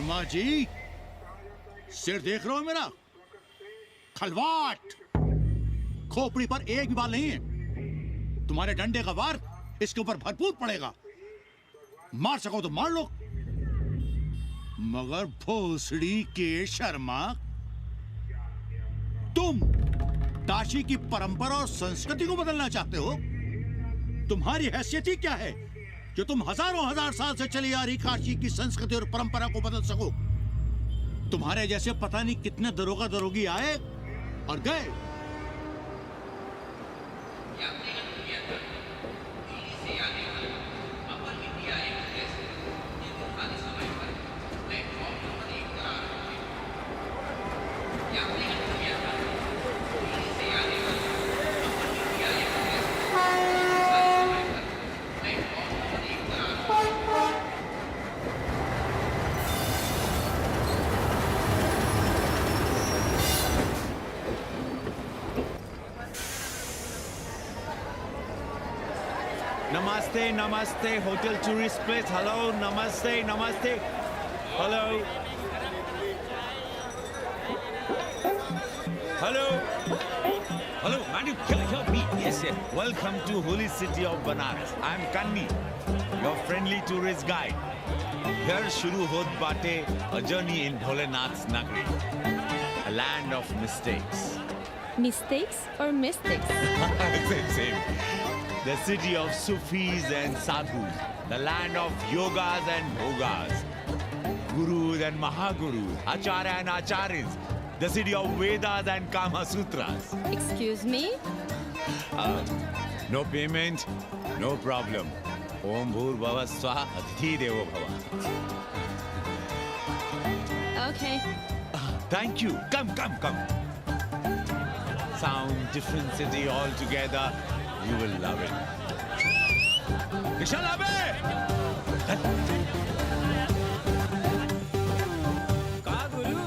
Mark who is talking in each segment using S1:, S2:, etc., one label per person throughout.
S1: शर्मा जी, सिर देख रहे हो मेरा? खलवाट, खोपड़ी पर एक भी बाल नहीं है। तुम्हारे डंडे का वार इसके ऊपर भरपूर पड़ेगा। मार सको तो मार लो, मगर भोसड़ी के शर्मा, तुम काशी की परंपरा और संस्कृति को बदलना चाहते हो? तुम्हारी हैसियत ही क्या है जो तुम हजारों हजार साल से चली आ रही काशी की संस्कृति और परंपरा को बदल सको? तुम्हारे जैसे पता नहीं कितने दरोगा दरोगी आए और गए।
S2: Namaste, namaste, hotel tourist place. Hello, namaste, namaste. Hello. Hello. Hello, madam, can you help me? Yes, yes. Welcome to holy city of Banaras. I'm Kanni, your friendly tourist guide. Here shuru hot bate a journey in Bholenath's Nagari, a land of mistakes.
S3: Mistakes or mystics?
S2: Same. The city of Sufis and Sadhus, the land of yogas and bhogas, gurus and mahagurus, acharya and acharyas, the city of Vedas and Kama Sutras.
S3: Excuse me?
S2: No payment, no problem. Om Bhur Bhava Swaha Aditi Devo Bhava.
S3: Okay.
S2: Thank you. Come. Sound, different city altogether. You will love it. Kishan Abe!
S4: का गुरु?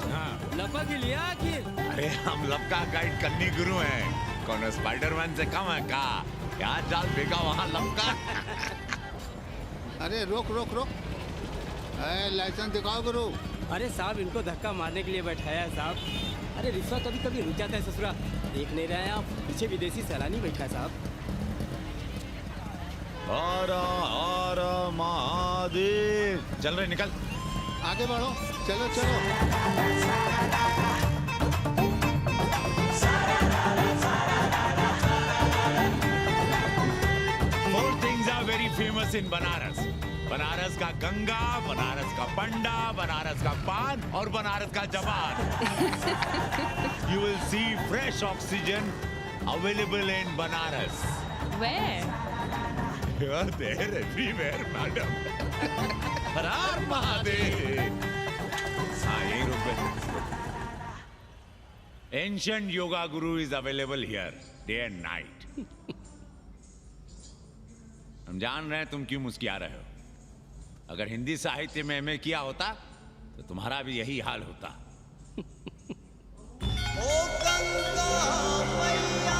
S4: लपक लिया कि?
S2: अरे हम लपका guide कन्नी गुरु हैं। कौन स्पाइडरमैन से कम है का? यहाँ जाल फेंका वहाँ लपका।
S5: अरे रोक। लाइसेंस दिखाओ गुरु।
S4: अरे साहब, इनको धक्का मारने के लिए बैठाया है साहब। अरे रिश्वत कभी रुक जाता है ससुरा। देख नहीं रहे हैं आप, पीछे विदेशी सैलानी बैठा है साहब।
S2: हर हर महादेव। चल रहे, निकल।
S5: आगे बढ़ो, चलो।
S2: Four things are very famous in Banaras. Banaras का गंगा, बनारस का पंडा, बनारस का पान और बनारस का जवान। You will see fresh oxygen available in Banaras.
S3: Where?
S2: You are there everywhere, madam. हर हर महादेव। हाँ, यहीं रुक गए। Ancient yoga guru is available here, day and night. हम जान रहे हैं तुम क्यों मुस्कुरा रहे हो। अगर हिंदी साहित्य में एमए किया होता तो तुम्हारा भी यही हाल होता। ओ गंगा मैया।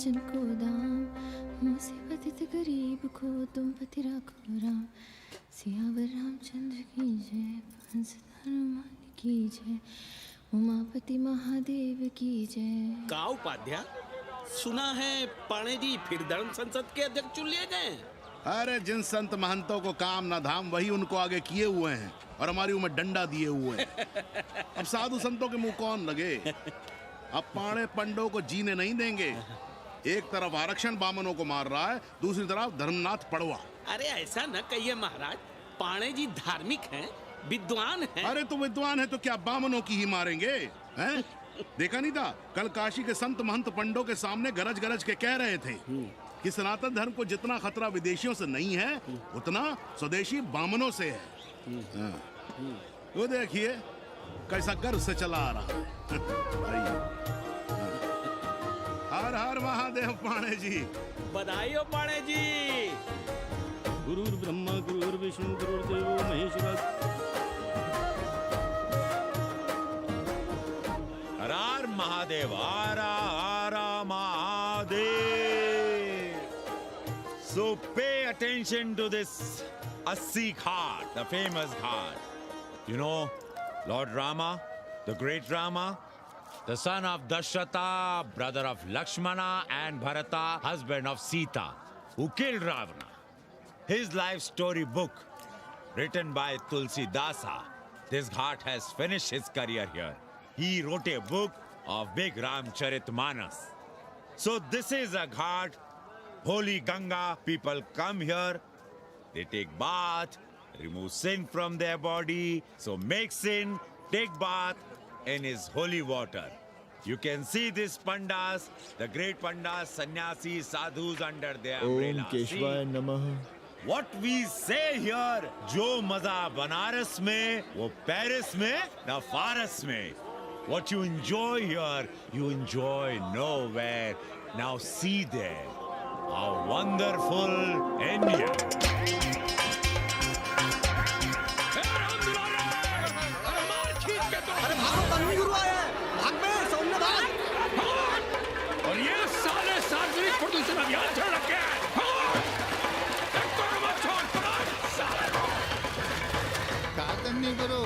S6: को दाम मुसीबत गरीब को तुम पति राखो राम। सियावर रामचंद्र की जय, हंस हनुमान की जय, उमापति महादेव की जय।
S7: का उपाध्याय, सुना है पाणे जी फिर धर्म संसद के अध्यक्ष चुन लिए गए।
S5: अरे जिन संत महंतों को काम न धाम वही उनको आगे किए हुए हैं और हमारी उम्र डंडा दिए हुए हैं। अब साधु संतों के मुंह कौन लगे। अब पाणे पंडों को जीने नहीं देंगे। एक तरफ आरक्षण बामनों को मार रहा है, दूसरी तरफ धर्मनाथ पड़वा।
S7: अरे ऐसा न कहिए महाराज, पाणे जी धार्मिक हैं, विद्वान हैं।
S5: अरे तो विद्वान है तो क्या बामनों की ही मारेंगे हैं? देखा नहीं था कल काशी के संत महंत पंडों के सामने गरज गरज के कह रहे थे कि सनातन धर्म को जितना खतरा विदेशियों से नहीं है उतना स्वदेशी बामनों से है। वो देखिए कैसा गर्व से चला आ रहा। हर हर महादेव पाणे जी।
S7: बधाई हो पाणे जी।
S8: गुरुर्ब्रह्मा गुरुर्विष्णु गुरुर्देवो महेश्वरः।
S2: Mahadev, Ara Ara Mahadev. So pay attention to this Assi Ghat, the famous ghat. You know, Lord Rama, the great Rama, the son of Dashrata, brother of Lakshmana, and Bharata, husband of Sita, who killed Ravana. His life story book, written by Tulsi Dasa. This ghat has finished his career here. He wrote a book of big Ramcharitmanas. So this is a ghat, holy Ganga. People come here, they take bath, remove sin from their body. So make sin, take bath in his holy water. You can see these pandas, the great pandas, sannyasis, sadhus under their umbrella.
S8: ओम केशवाय नमः।
S2: What we say here, जो मजा बनारस में, वो Paris में, न फारस में. What you enjoy here, you enjoy nowhere. Now see there, how wonderful India.
S9: और ये साले सार्वजनिक प्रदूषण अभियान चल रखे हैं।
S10: नहीं करो,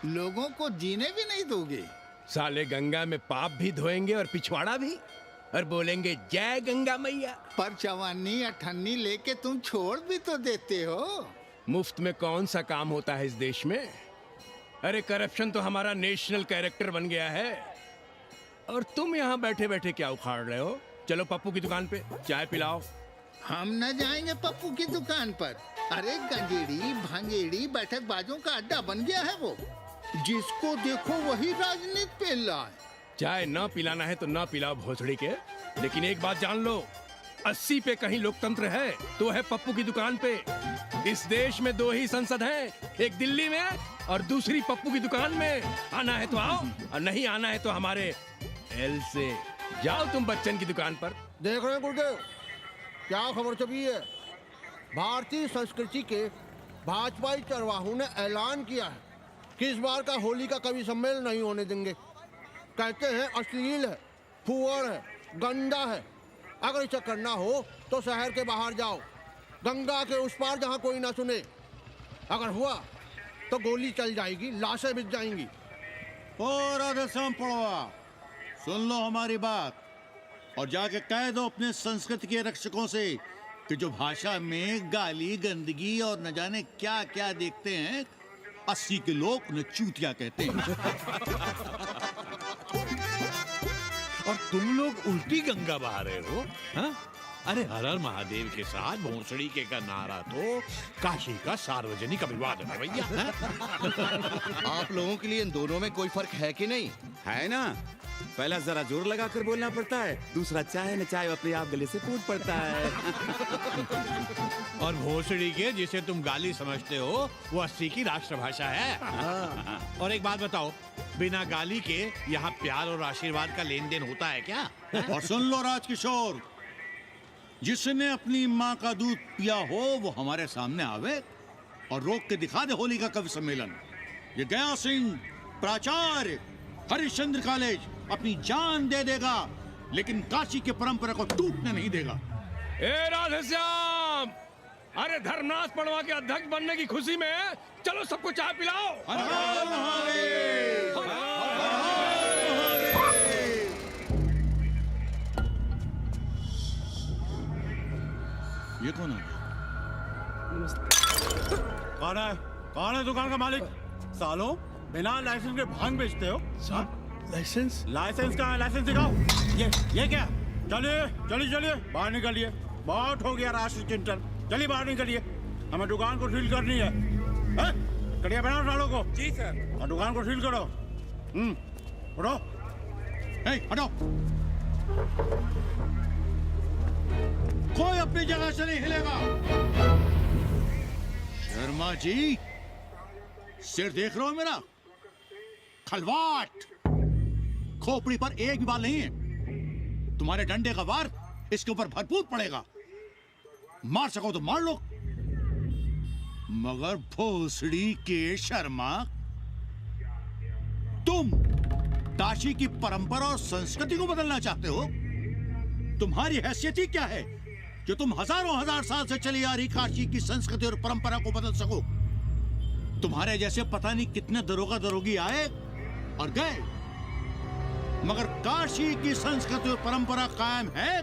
S10: लोगों को जीने भी नहीं दोगे।
S9: साले गंगा में पाप भी धोएंगे और पिछवाड़ा भी, और बोलेंगे जय गंगा मैया।
S10: पर चवानी अठन्नी लेके तुम छोड़ भी तो देते हो।
S9: मुफ्त में कौन सा काम होता है इस देश में? अरे करप्शन तो हमारा नेशनल कैरेक्टर बन गया है। और तुम यहाँ बैठे बैठे क्या उखाड़ रहे हो? चलो पप्पू की दुकान पे चाय पिलाओ।
S10: हम न जाएंगे पप्पू की दुकान पर। अरे गंजेड़ी भांगेड़ी बैठक बाजों का अड्डा बन गया है वो। जिसको देखो वही राजनीति पेल रहा है।
S9: चाय न पिलाना है तो न पिलाओ भोसड़ी के, लेकिन एक बात जान लो, 80 पे कहीं लोकतंत्र है तो है पप्पू की दुकान पे। इस देश में 2 ही संसद हैं, एक दिल्ली में और दूसरी पप्पू की दुकान में। आना है तो आओ और नहीं आना है तो हमारे एल से जाओ तुम बच्चन की दुकान पर।
S8: देख रहे हैं गुरुदेव, क्या खबर छपी है? भारतीय संस्कृति के भाजपाई चरवाहों ने ऐलान किया है कि इस बार का होली का कवि सम्मेलन नहीं होने देंगे। कहते हैं अश्लील है, फुहड़ है, गंदा है। अगर इसे करना हो तो शहर के बाहर जाओ, गंगा के उस पार जहाँ कोई ना सुने। अगर हुआ तो गोली चल जाएगी, लाशें बिक जाएंगी।
S1: और आदेशम पड़वा, सुन लो हमारी बात और जाके कह दो अपने संस्कृति के रक्षकों से कि जो भाषा में गाली गंदगी और न जाने क्या क्या देखते हैं, 80 के लोग उन्हें चूतिया कहते हैं।
S7: और तुम लोग उल्टी गंगा बहा रहे हो, हाँ? अरे हर हर महादेव के साथ भोंसड़ी के का नारा तो काशी का सार्वजनिक अभिवादन है भैया।
S11: आप लोगों के लिए इन दोनों में कोई फर्क है कि नहीं?
S2: है ना, पहला जरा जोर लगाकर बोलना पड़ता है, दूसरा चाहे न चाहे अपने आप गले से कूद पड़ता है।
S7: और भोसड़ी के जिसे तुम गाली समझते हो वो 80 की राष्ट्रभाषा है। और एक बात बताओ, बिना गाली के यहाँ प्यार और आशीर्वाद का लेन देन होता है क्या?
S1: और सुन लो राजकिशोर, जिसने अपनी माँ का दूध पिया हो वो हमारे सामने आवे और रोक के दिखा दे होली का कवि सम्मेलन। ये गया सिंह प्राचार्य हरिश्चंद्र कॉलेज अपनी जान दे देगा, लेकिन काशी की परंपरा को टूटने नहीं देगा।
S9: ए राधेश्याम, अरे धर्मनाथ पड़वा के अध्यक्ष बनने की खुशी में चलो सबको चाय पिलाओ।
S1: हर हर महादेव, हर हर महादेव। ये कौन है?
S12: कौन है दुकान का मालिक? सालों बिना लाइसेंस के भांग बेचते हो?
S8: लाइसेंस?
S12: लाइसेंस कहाँ है? लाइसेंस दिखाओ। ये क्या? चलिए चलिए चलिए बाहर निकलिए। बहुत हो गया राष्ट्र चिंतन, चलिए बाहर निकलिए। हमें दुकान को सील करनी है। कड़िया बनाओ सालों को। जी सर। और दुकान को सील करो। उठो।
S1: हटो। कोई अपनी जगह से नहीं हिलेगा। शर्मा जी, सिर देख रहे हो मेरा? खलवाट, खोपड़ी पर एक भी बाल नहीं है। तुम्हारे डंडे का वार इसके ऊपर भरपूर पड़ेगा। मार सको तो मार लो, मगर भोसड़ी के शर्मा, तुम काशी की परंपरा और संस्कृति को बदलना चाहते हो? तुम्हारी हैसियत ही क्या है जो तुम हजारों हजार साल से चली आ रही काशी की संस्कृति और परंपरा को बदल सको? तुम्हारे जैसे पता नहीं कितने दरोगा दरोगी आए और गए, मगर काशी की संस्कृति और परंपरा कायम है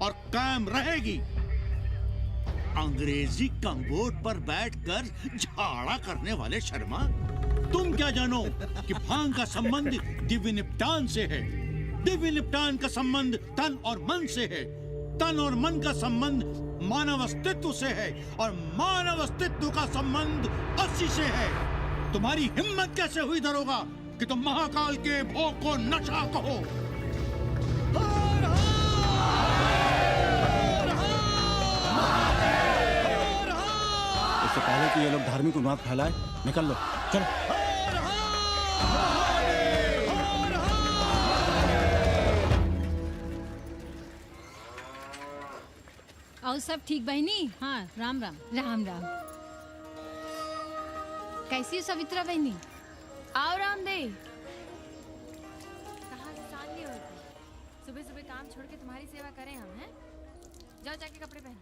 S1: और कायम रहेगी। अंग्रेजी कम्बोर्ड पर बैठकर झाड़ा करने वाले शर्मा, तुम क्या जानो कि भांग का संबंध दिव्य निपटान से है। दिव्य निपटान का संबंध तन और मन से है। तन और मन का संबंध मानव अस्तित्व से है और मानव अस्तित्व का संबंध अस्सी से है। तुम्हारी हिम्मत कैसे हुई दरोगा कि तुम महाकाल के भोग को नशा कहो?
S12: इससे पहले कि ये लोग धार्मिक उन्माद फैलाए, निकल लो, चलो।
S13: और सब ठीक बहनी? हाँ, राम राम। राम राम। कैसी हो सवित्रा बहनी?
S14: आओ रामदेव। कहाँ से साल लिए होते? सुबह सुबह काम छोड़ के तुम्हारी सेवा करें हम, हैं? जाओ जाके कपड़े पहनो।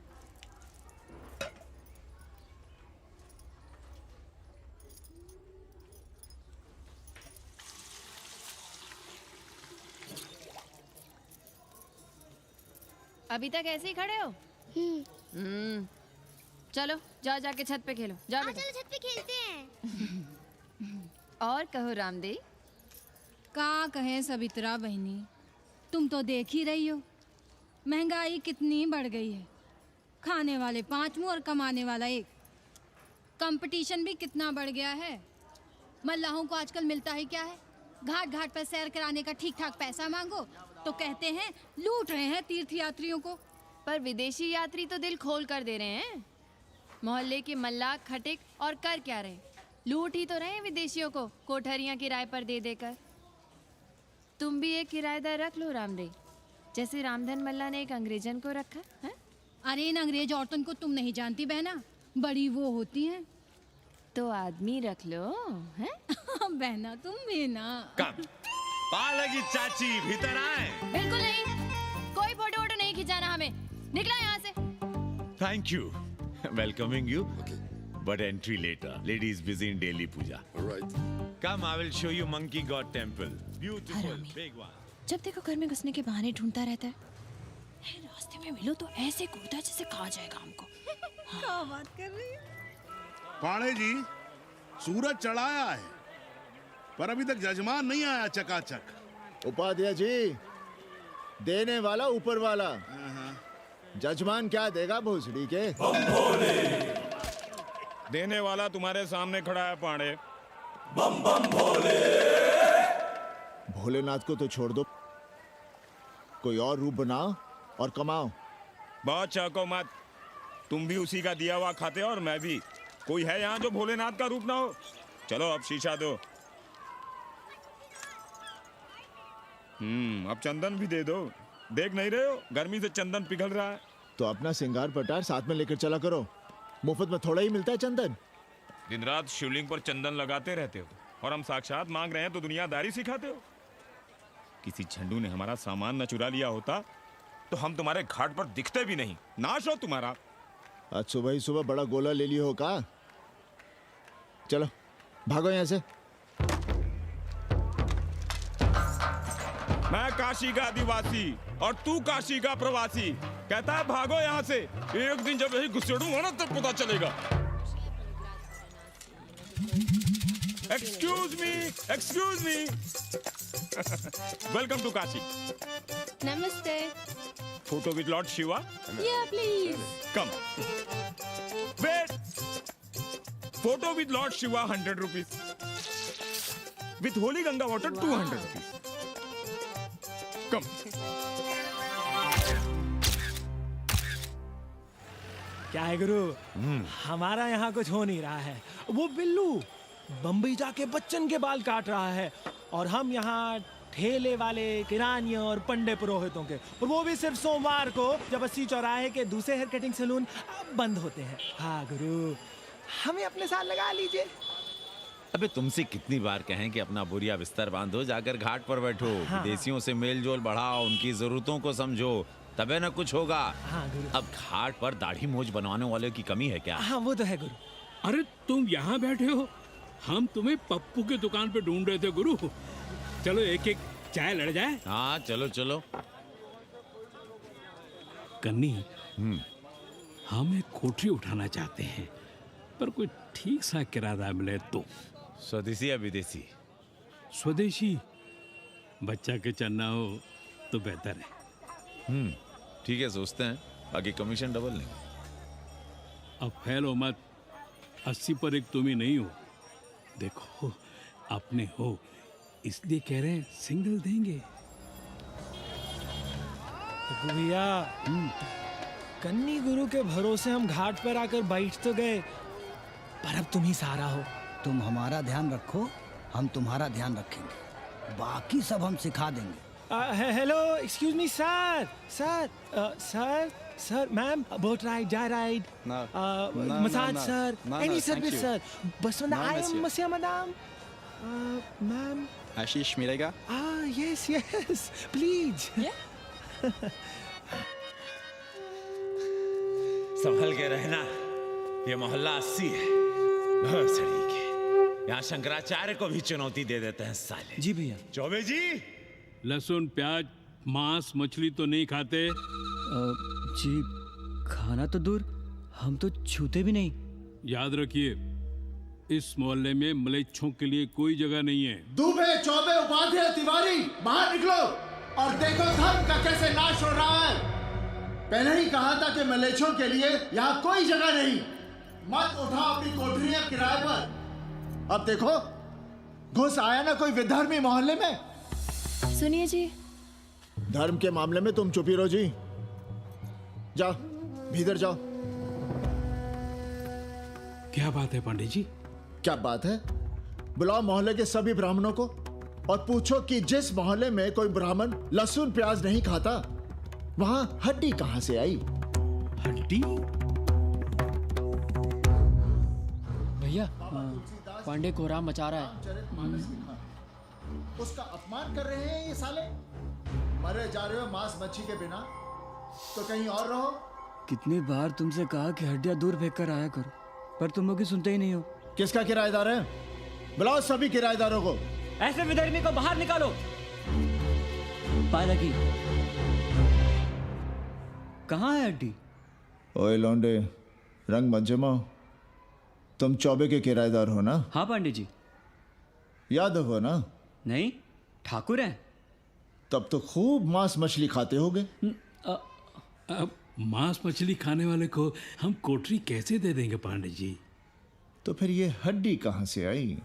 S14: अभी तक ऐसे ही खड़े हो? चलो जाओ जाके छत पे खेलो। जाओ बेटा।
S15: चलो छत पे खेलते हैं।
S14: और कहो रामदेव।
S13: का कहे सवित्रा बहनी, तुम तो देख ही रही हो महंगाई कितनी बढ़ गई है। खाने वाले 5 मुंह और कमाने वाला 1। कंपटीशन भी कितना बढ़ गया है। मल्लाहों को आजकल मिलता ही क्या है? घाट घाट पर सैर कराने का ठीक ठाक पैसा मांगो तो कहते हैं लूट रहे हैं तीर्थ यात्रियों को।
S14: पर विदेशी यात्री तो दिल खोल कर दे रहे हैं। मोहल्ले के मल्लाह खटिक और कर क्या रहे? लूट ही तो रहे हैं विदेशियों को कोठरियां किराए पर दे देकर। तुम भी एक किराएदार रख लो रामदेव, जैसे रामधन मल्ला ने एक अंग्रेजन को रखा है।
S13: अरे इन अंग्रेज औरतों को तुम नहीं जानती बहना, बड़ी वो होती हैं।
S14: तो आदमी रख लो, हैं?
S13: बहना तुम भी ना।
S2: पालगी चाची भीतर आए।
S14: बिल्कुल नहीं, कोई फोटो वोटो नहीं खिंचाना हमें। निकलो यहाँ से।
S2: Thank you. Welcoming you. But entry later. Lady is busy in daily puja.
S16: All right.
S2: Come, I will show you Monkey God Temple. Beautiful, big one.
S14: जब देखो घर में घुसने के बहाने ढूंढता रहता है। रास्ते में मिलो तो ऐसे कूदा जैसे खा जाएगा हमको।
S13: क्या बात कर रही है?
S5: पाणे जी, सूरज चढ़ाया है पर अभी तक जजमान नहीं आया चकाचक।
S17: उपाध्याय जी, देने वाला ऊपर वाला। जजमान क्या देगा भोसड़ी के?
S9: देने वाला तुम्हारे सामने खड़ा है पांडे।
S17: बम बम भोले। भोलेनाथ को तो छोड़ दो, कोई और रूप बनाओ और कमाओ।
S9: बहुत चाको मत, तुम भी उसी का दिया हुआ खाते हो और मैं भी। कोई है यहाँ जो भोलेनाथ का रूप ना हो? चलो अब शीशा दो। अब चंदन भी दे दो। देख नहीं रहे हो गर्मी से चंदन पिघल रहा है।
S17: तो अपना सिंगार पटार साथ में लेकर चला करो, मुफ्त में थोड़ा ही मिलता है चंदन।
S9: दिन रात शिवलिंग पर चंदन लगाते रहते हो और हम साक्षात मांग रहे हैं तो दुनियादारी सिखाते हो। किसी झंडू ने हमारा सामान न चुरा लिया होता तो हम तुम्हारे घाट पर दिखते भी नहीं। नाश हो तुम्हारा।
S17: आज सुबह ही सुबह बड़ा गोला ले लियो हो का? चलो भागो यहाँ से।
S9: मैं काशी का आदिवासी और तू काशी का प्रवासी। कहता है भागो यहाँ से। एक दिन जब यही घुसेड़ूंगा ना तब पता चलेगा। Excuse me. Welcome to Kashi.
S3: नमस्ते।
S9: Photo with lord Shiva?
S3: Yeah, please.
S9: Come. Wait. Photo with lord Shiva 100 rupees. With holy Ganga water 200 rupees. Come.
S18: क्या है गुरु, हमारा यहाँ कुछ हो नहीं रहा है। वो बिल्लू बम्बई जाके बच्चन के बाल काट रहा है और हम यहाँ ठेले वाले, किरानियों और पंडे पुरोहितों के, और वो भी सिर्फ सोमवार को जब 80 चौराहे के दूसरे हेयर कटिंग सैलून बंद होते हैं। हाँ गुरु, हमें अपने साथ लगा लीजिए।
S2: अबे तुमसे कितनी बार कहें कि अपना बोरिया बिस्तर बांधो, जाकर घाट पर बैठो, विदेशियों से मेल जोल बढ़ाओ, उनकी जरूरतों को समझो, तबे न कुछ होगा। अब घाट पर दाढ़ी मूंछ बनवाने वाले की कमी है क्या?
S18: हाँ वो तो है गुरु।
S9: अरे तुम यहाँ बैठे हो, हम तुम्हें पप्पू की दुकान पे ढूंढ रहे थे गुरु। चलो एक एक चाय लड़ जाए।
S2: हाँ चलो चलो।
S9: कन्नी, हम एक कोठरी उठाना चाहते हैं, पर कोई ठीक सा किराया मिले तो।
S2: स्वदेशी या विदेशी?
S9: स्वदेशी, बच्चा के चन्ना हो तो बेहतर है।
S2: ठीक है, सोचते हैं, बाकी कमीशन डबल लेंगे।
S9: अब फैलो मत, 80 पर एक तुम ही नहीं हो। देखो अपने हो, इसलिए कह रहे हैं सिंगल देंगे।
S18: भैया, कन्नी गुरु के भरोसे हम घाट पर आकर बैठ तो गए, पर अब तुम ही सहारा हो।
S16: तुम हमारा ध्यान रखो, हम तुम्हारा ध्यान रखेंगे, बाकी सब हम सिखा देंगे।
S18: Hello, excuse me sir, sir, ma'am, boat ride, जा ride, massage sir, any service sir, बस आई एम मसिया मैडम, मैम।
S19: आशीष मिलेगा?
S18: Yes, please.
S2: संभल के रहना, ये मोहल्ला 80 है, भोसड़ी के। यहाँ शंकराचार्य को भी चुनौती दे देते हैं साले।
S18: जी भैया।
S2: चौबे जी,
S9: लहसुन, प्याज, मांस, मछली तो नहीं खाते?
S20: जी खाना तो दूर, हम तो छूते भी नहीं।
S9: याद रखिए, इस मोहल्ले में मलेच्छों के लिए कोई जगह नहीं है।
S8: दुबे, चौबे, उपाध्याय, तिवारी, बाहर निकलो और देखो धर्म का कैसे नाश हो रहा है। पहले ही कहा था कि मलेच्छों के लिए यहाँ कोई जगह नहीं। मत उठाओ अपनी कोठरियां किराए पर। अब देखो, घुस आया ना कोई विधर्मी मोहल्ले में।
S14: सुनिए जी,
S17: धर्म के मामले में तुम चुप ही रहो जी। जाओ, भीतर जाओ।
S9: क्या बात है पंडित जी?
S17: क्या बात है? बुलाओ मोहल्ले के सभी ब्राह्मणों को और पूछो कि जिस मोहल्ले में कोई ब्राह्मण लहसुन प्याज नहीं खाता, वहां हड्डी कहां से आई?
S9: हड्डी?
S20: भैया, पांडे कोहराम मचा रहा है।
S8: उसका अपमान कर रहे हैं ये साले। मरे जा रहे हो मांस मच्छी के बिना, तो कहीं और रहो।
S20: कितनी बार तुमसे कहा कि हड्डियां दूर फेंक कर आया करो, पर तुम लोग सुनते ही नहीं हो।
S17: किसका किराएदार है? बुलाओ सभी किराएदारों को।
S20: ऐसे विधर्मी को बाहर निकालो। पालकी, कहाँ है हड्डी?
S17: ओए लौंडे, रंग मत जमाओ। तुम चौबे के किराएदार हो ना?
S20: हाँ पंडित जी।
S17: यादव हो ना?
S20: नहीं, ठाकुर हैं।
S17: तब तो खूब मांस मछली खाते होगे।
S9: अब मांस मछली खाने वाले को हम कोठरी कैसे दे देंगे पंडित जी?
S17: तो फिर ये हड्डी कहां से आई?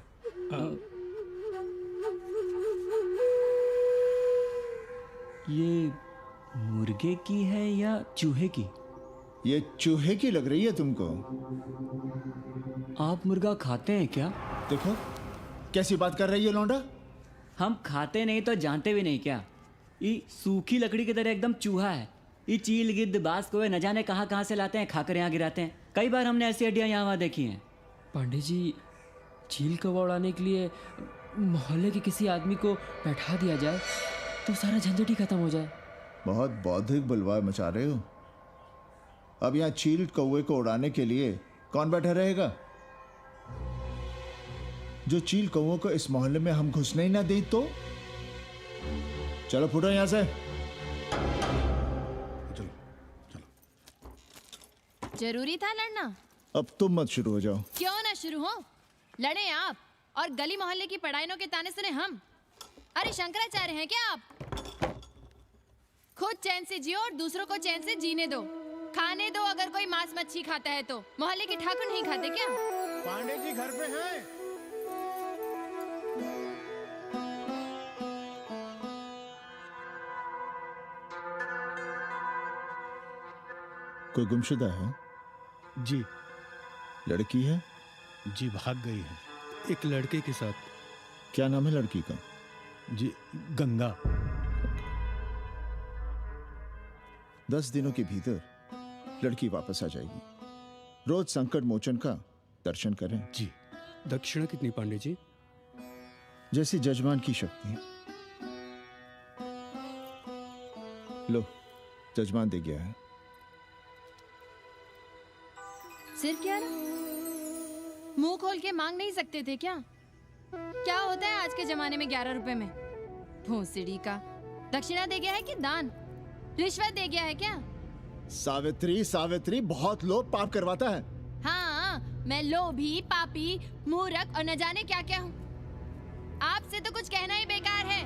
S20: ये मुर्गे की है या चूहे की?
S17: ये चूहे की लग रही है तुमको।
S20: आप मुर्गा खाते हैं क्या?
S17: देखो कैसी बात कर रही है लौंडा।
S20: हम खाते नहीं तो जानते भी नहीं क्या? ये सूखी लकड़ी की तरह एकदम चूहा है। ये चील, गिद्ध, बाज को न जाने कहाँ से लाते हैं, खाकर यहाँ गिराते हैं। कई बार हमने ऐसी हड्डियाँ यहाँ वहाँ देखी हैं।
S21: पांडे जी, चील कौवा उड़ाने के लिए मोहल्ले के किसी आदमी को बैठा दिया जाए तो सारा झंझट ही खत्म हो जाए।
S17: बहुत बौद्धिक बलवा मचा रहे हो। अब यहाँ चील कौवे को उड़ाने के लिए कौन बैठा रहेगा? जो चील कौवों को इस मोहल्ले में हम घुसने ही ना दें तो? चलो फुटो यहाँ से।
S14: जरूरी था लड़ना?
S17: अब तुम मत शुरू हो जाओ।
S14: क्यों ना शुरू हो? लड़े आप और गली मोहल्ले की पढ़ाइयों के ताने सुने हम। अरे शंकराचार्य हैं क्या आप? खुद चैन से जियो और दूसरों को चैन से जीने दो। खाने दो अगर कोई मांस मच्छी खाता है तो। मोहल्ले के ठाकुर नहीं खाते क्या?
S8: पांडे जी घर पे हैं?
S17: कोई गुमशुदा है?
S22: जी।
S17: लड़की है?
S22: जी भाग गई है, एक लड़के के साथ।
S17: क्या नाम है लड़की का?
S22: जी गंगा।
S17: 10 दिनों के भीतर लड़की वापस आ जाएगी। रोज संकट मोचन का दर्शन करें।
S22: जी। दक्षिणा कितनी पांडे जी?
S17: जैसी जजमान की शक्ति। लो, जजमान दे गया है।
S14: सिर क्या रहा? मुंह खोल के मांग नहीं सकते थे क्या? क्या होता है आज के जमाने में 11 रुपए में? भोंसड़ी का दक्षिणा दे गया है कि दान? रिश्वत दे गया है क्या?
S17: सावित्री, सावित्री बहुत लोभ पाप करवाता है।
S14: हाँ, मैं लोभी, पापी, मूर्ख और न जाने क्या क्या हूँ। आपसे तो कुछ कहना ही बेकार है।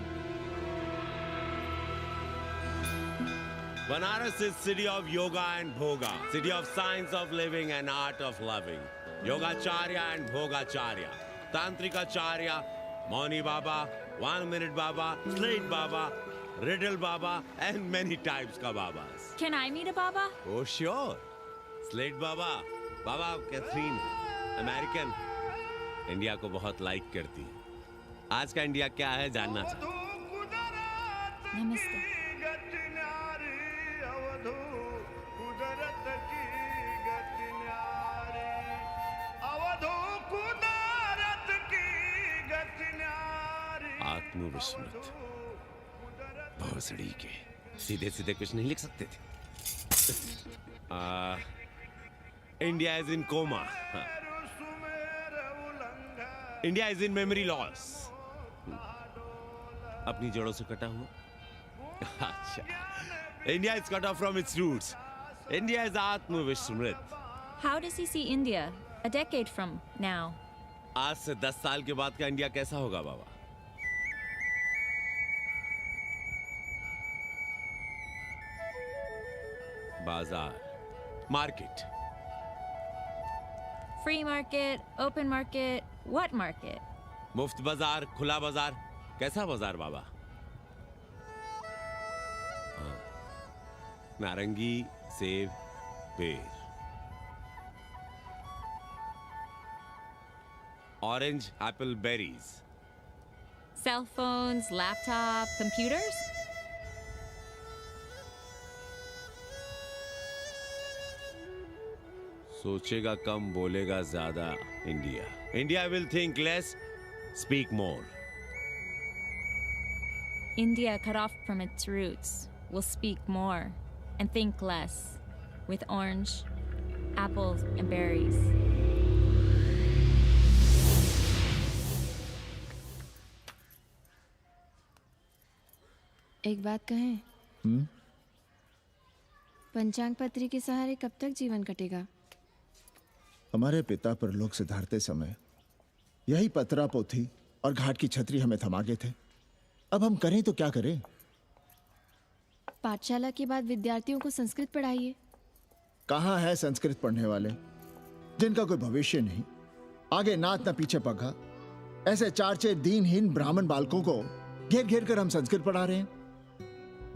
S2: Banaras is city of yoga and bhoga, city of science of living and art of loving. Yogacharya and Bhogacharya, Tantrikacharya, Mauni Baba, 1 Minute Baba, Slate Baba, Riddle Baba, and many types ka Babas.
S4: Can I meet a Baba?
S2: Oh sure, Slate Baba, Baba Catherine, American, India को बहुत like करती। आज का India क्या है जानना चाहता।
S14: नमस्ते।
S2: आत्मविस्मृत भोसड़ी के सीधे सीधे कुछ नहीं लिख सकते थे। India is in coma, India is in memory loss, अपनी जड़ों से कटा हुआ। अच्छा, India is cut off from its roots, India is आत्मविस्मृत।
S4: How does he see India a decade from now?
S2: आज से 10 साल के बाद का इंडिया कैसा होगा बाबा? बाजार, market,
S4: Free market, open market, what market?
S2: मुफ्त बाजार, खुला बाजार, कैसा बाजार बाबा? हाँ, नारंगी, सेब, पेड़, orange, Apple, berries,
S4: Cell phones, laptop, computers?
S2: सोचेगा कम बोलेगा ज्यादा India. India will think less, speak more.
S4: India, cut off from its roots, will speak more and think less, with orange, apples, and berries.
S14: एक बात कहें? पंचांग पत्री के सहारे कब तक जीवन कटेगा?
S17: हमारे पिता परलोक से धारते समय यही पतरा पोथी और घाट की छतरी हमें थमा गए थे। अब हम करें तो क्या करें?
S14: पाठशाला के बाद विद्यार्थियों को संस्कृत पढ़ाइए।
S17: कहाँ है संस्कृत पढ़ने वाले जिनका कोई भविष्य नहीं, आगे नात न पीछे पगा। ऐसे 4 दीनहीन ब्राह्मण बालकों को घेर घेर कर हम संस्कृत पढ़ा रहे हैं।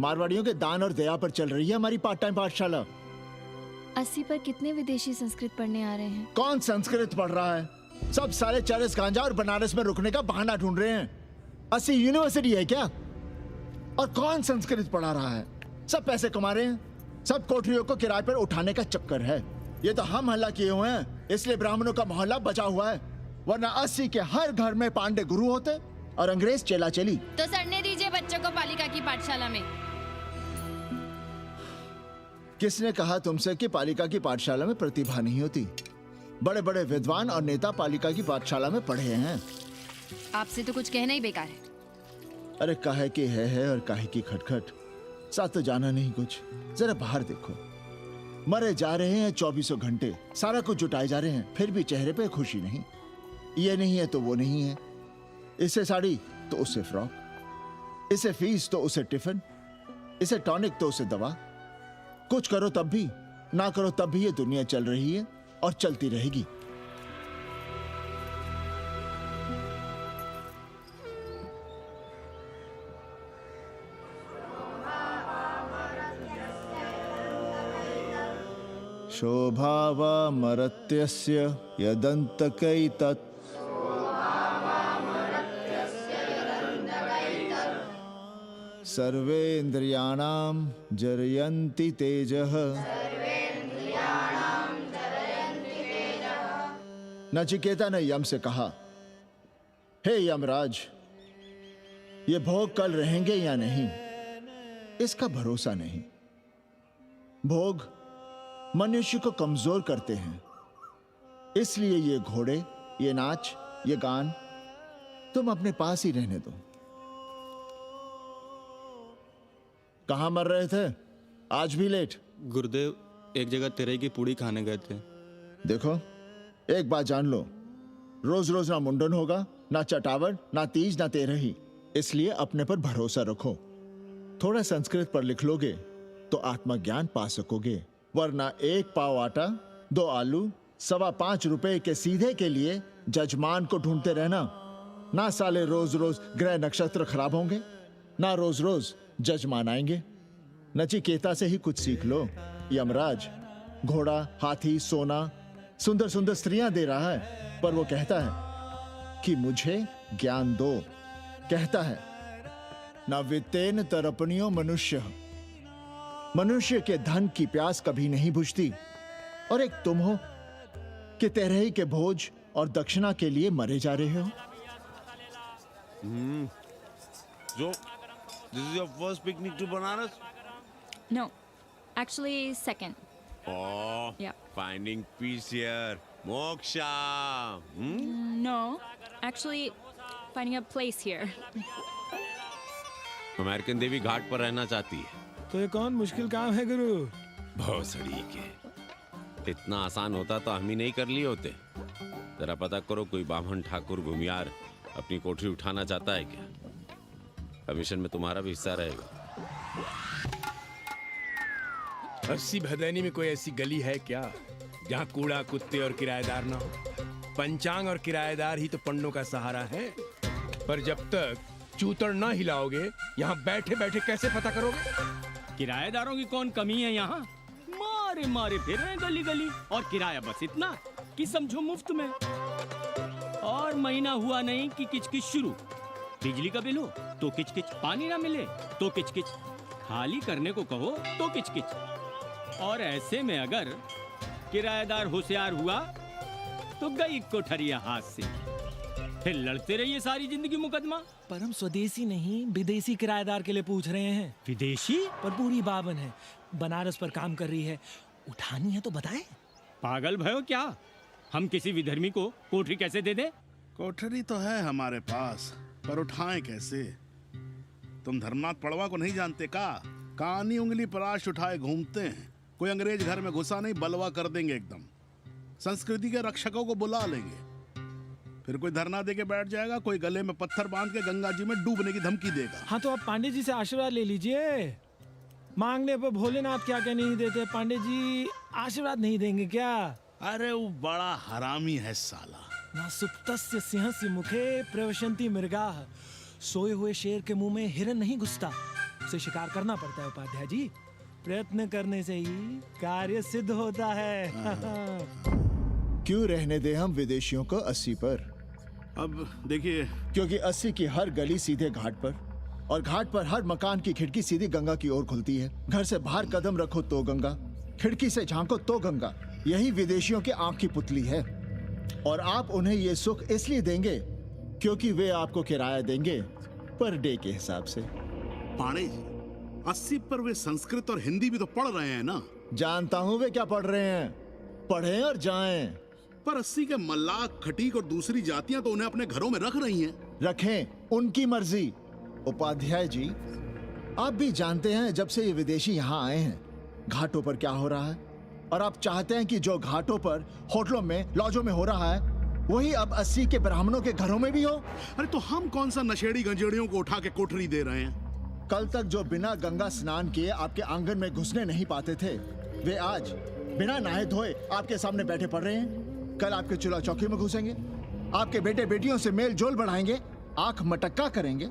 S17: मारवाड़ियों के दान और दया पर चल रही है हमारी पार्ट टाइम पाठशाला।
S14: 80 पर कितने विदेशी संस्कृत पढ़ने आ रहे हैं?
S17: कौन संस्कृत पढ़ रहा है? सब सारे चरस गांजा और बनारस में रुकने का बहाना ढूंढ रहे हैं। 80 यूनिवर्सिटी है क्या? और कौन संस्कृत पढ़ा रहा है? सब पैसे कमा रहे हैं, सब कोठरियों को किराए पर उठाने का चक्कर है। ये तो हम हल्ला किए हुए हैं, इसलिए ब्राह्मणों का मोहल्ला बचा हुआ है, वरना 80 के हर घर में पांडे गुरु होते और अंग्रेज चेला चली।
S14: तो सड़ने दीजिए बच्चों को पालिका की पाठशाला में।
S17: किसने कहा तुमसे कि पालिका की पाठशाला में प्रतिभा नहीं होती? बड़े बड़े विद्वान और नेता पालिका की पाठशाला में पढ़े हैं।
S14: आपसे तो कुछ कहना ही बेकार है।
S17: अरे काहे की है और काहे की खटखट, साथ तो जाना नहीं कुछ। जरा बाहर देखो, मरे जा रहे हैं 24 घंटे, सारा कुछ जुटाए जा रहे हैं, फिर भी चेहरे पे खुशी नहीं। ये नहीं है तो वो नहीं है, इसे साड़ी तो उसे फ्रॉक, इसे फीस तो उसे टिफिन, इसे टॉनिक तो उसे दवा। कुछ करो तब भी, ना करो तब भी ये दुनिया चल रही है और चलती रहेगी। शोभावामरत्यस्य यदन्तकैतत् सर्वेन्द्रियाणां जरयन्ति तेजः नचिकेता ने यम से कहा, हे यमराज, ये भोग कल रहेंगे या नहीं, इसका भरोसा नहीं। भोग मनुष्य को कमजोर करते हैं, इसलिए ये घोड़े, ये नाच, ये गान तुम अपने पास ही रहने दो। कहां मर रहे थे? आज भी लेट?
S6: गुरुदेव, एक जगह तेरे की पूड़ी खाने गए थे।
S17: देखो, एक बात जान लो, रोज रोज ना मुंडन होगा, ना चटावट, ना तीज, ना तेरही। इसलिए अपने पर भरोसा रखो। थोड़ा संस्कृत पर लिख लोगे तो आत्मज्ञान पा सकोगे, वरना 1 पाव आटा, 2 आलू, 5.25 रुपए के सीधे के लिए जजमान को ढूंढते रहना। ना साले रोज रोज ग्रह नक्षत्र खराब होंगे, ना रोज रोज जजमान आएंगे। नचिकेता से ही कुछ सीख लो। यमराज घोड़ा, हाथी, सोना, सुंदर सुंदर स्त्रियां दे रहा है, पर वो कहता है कि मुझे ज्ञान दो। कहता है, ना वित्तेन तरपनियो मनुष्य, मनुष्य के धन की प्यास कभी नहीं बुझती। और एक तुम हो कि तेरही के भोज और दक्षिणा के लिए मरे जा रहे हो।
S2: So, this is your first picnic to Banaras?
S4: No, actually second.
S2: Oh,
S4: Yeah.
S2: finding peace here. Moksha.
S4: No, actually finding a place here.
S19: American देवी घाट पर रहना चाहती है।
S18: तो ये कौन मुश्किल काम है गुरु?
S19: भोसड़ी के, इतना आसान होता तो हम ही नहीं कर लिए होते। जरा पता करो, कोई बामन ठाकुर घुमियार अपनी कोठरी उठाना चाहता है क्या? कमीशन में तुम्हारा भी हिस्सा रहेगा।
S9: 80 भदैनी में कोई ऐसी गली है क्या जहाँ कूड़ा, कुत्ते और किराएदार ना हो? पंचांग और किराएदार ही तो पंडों का सहारा है। पर जब तक चूतड़ ना हिलाओगे, यहाँ बैठे बैठे कैसे पता करोगे?
S23: किराएदारों की कौन कमी है यहाँ? मारे मारे फिर रहे गली गली, और किराया बस इतना कि समझो मुफ्त में। और महीना हुआ नहीं कि किचकिच शुरू। बिजली का बिल हो तो किचकिच, पानी ना मिले तो किचकिच, खाली करने को कहो तो किचकिच। और ऐसे में अगर किराएदार होशियार हुआ तो गई कोठरिया हाथ से, फिर लड़ते रहिए सारी जिंदगी मुकदमा।
S18: पर हम स्वदेशी नहीं, विदेशी किराएदार के लिए पूछ रहे हैं।
S23: विदेशी?
S18: पर पूरी बावन है, बनारस पर काम कर रही है, उठानी है तो बताएं।
S23: पागल भयो क्या? हम किसी विधर्मी को कोठरी कैसे दे दे?
S5: कोठरी तो है हमारे पास, पर उठाएं कैसे? तुम धर्मनाथ पड़वा को नहीं जानते का? कानी उंगली पराश उठाए घूमते हैं। कोई अंग्रेज घर में घुसा नहीं, बलवा कर देंगे एकदम। संस्कृति के रक्षकों को बुला लेंगे, फिर कोई धरना दे के बैठ जाएगा, कोई गले में पत्थर बांध के गंगा जी में डूबने की धमकी देगा।
S18: हाँ तो आप पांडे जी से आशीर्वाद ले लीजिए। मांगने पर भोलेनाथ क्या क्या नहीं देते, पांडे जी आशीर्वाद नहीं देंगे क्या?
S5: अरे वो बड़ा हरामी है साला।
S18: ना सुप्तस्य सिंहस्य मुखे प्रवशन्ति मृगाः, सोए हुए शेर के मुंह में हिरन नहीं घुसता। उसे शिकार करना पड़ता है उपाध्याय जी, प्रयत्न करने से ही कार्य सिद्ध होता है।
S17: क्यों रहने दे हम विदेशियों को 80 पर?
S5: अब देखिए,
S17: क्योंकि 80 की हर गली सीधे घाट पर, और घाट पर हर मकान की खिड़की सीधी गंगा की ओर खुलती है। घर से बाहर कदम रखो तो गंगा, खिड़की से झांको तो गंगा। यही विदेशियों की आंख की पुतली है। और आप उन्हें ये सुख इसलिए देंगे क्योंकि वे आपको किराया देंगे पर डे के हिसाब से।
S5: पांडे जी, 80 पर वे संस्कृत और हिंदी भी तो पढ़ रहे हैं ना?
S17: जानता हूँ वे क्या पढ़ रहे हैं, पढ़ें और जाएं।
S5: पर 80 के मल्लाह, खटीक और दूसरी जातियां तो उन्हें अपने घरों में रख रही हैं।
S17: रखें, उनकी मर्जी। उपाध्याय जी, आप भी जानते हैं जब से ये विदेशी यहाँ आए हैं घाटों पर क्या हो रहा है, और आप चाहते हैं कि जो घाटों पर, होटलों में, लॉजों में हो रहा है वही अब 80 के ब्राह्मणों के घरों में भी हो।
S5: अरे तो हम कौन सा नशेड़ी गंजेड़ियों को उठा के कोठरी दे रहे हैं?
S17: कल तक जो बिना गंगा स्नान किए आपके आंगन में घुसने नहीं पाते थे, वे आज बिना नहाए धोए आपके सामने बैठे पड़ रहे हैं। कल आपके चूल्हा चौकी में घुसेंगे, आपके बेटे बेटियों से मेल जोल बढ़ाएंगे, आंख मटक्का करेंगे,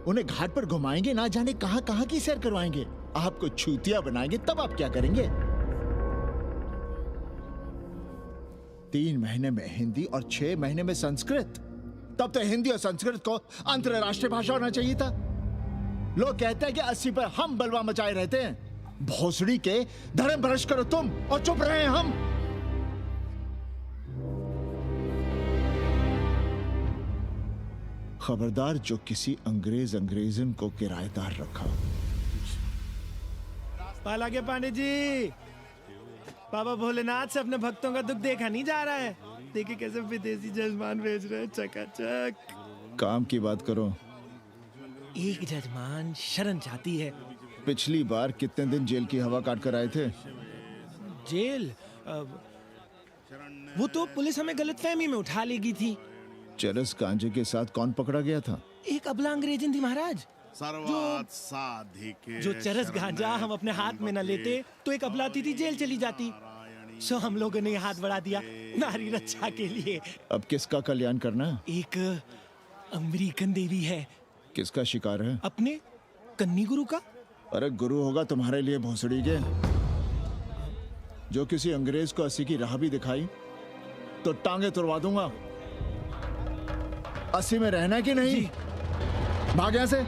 S17: उन्हें घाट पर घुमाएंगे, ना जाने कहां कहां की सैर करवाएंगे, आपको छूतिया बनाएंगे। तब आप क्या करेंगे? 3 महीने में हिंदी और 6 महीने में संस्कृत। तब तो हिंदी और संस्कृत को अंतरराष्ट्रीय भाषा होना चाहिए था। लोग कहते हैं कि 80 पर हम बलवा मचाए रहते हैं। भोसड़ी के, धर्म भ्रष्ट करो तुम और चुप रहे हम। खबरदार जो किसी अंग्रेजन को किराएदार रखा।
S18: पाला के पांडे जी, बाबा भोलेनाथ से अपने भक्तों का दुख देखा नहीं जा रहा है। देखिए कैसे विदेशी जजमान भेज रहे हैं चकाचक।
S17: काम की बात करो।
S18: एक जजमान शरण चाहती है।
S17: पिछली बार कितने दिन जेल की हवा काट कर आए थे?
S18: जेल वो तो पुलिस हमें गलतफहमी में उठा लेगी थी।
S17: चरस गांजे के साथ कौन पकड़ा गया था?
S18: एक अबला अंग्रेजन थी महाराज।
S5: सर्वात साधिके
S18: जो चरस गांजा हम अपने हाथ में न लेते तो एक अबलाती थी जेल चली जाती। सो हम लोगों ने हाथ बढ़ा दिया नारी रक्षा के लिए।
S17: अब किसका कल्याण करना है?
S18: एक अमेरिकन देवी है।
S17: किसका शिकार है?
S18: अपने कन्नी गुरु का।
S17: अरे गुरु होगा तुम्हारे लिए भोसड़ी के। जो किसी अंग्रेज को 80 की राह भी दिखाई तो टांगे तुड़वा दूंगा। 80 में रहना कि नहीं? भाग यहां से।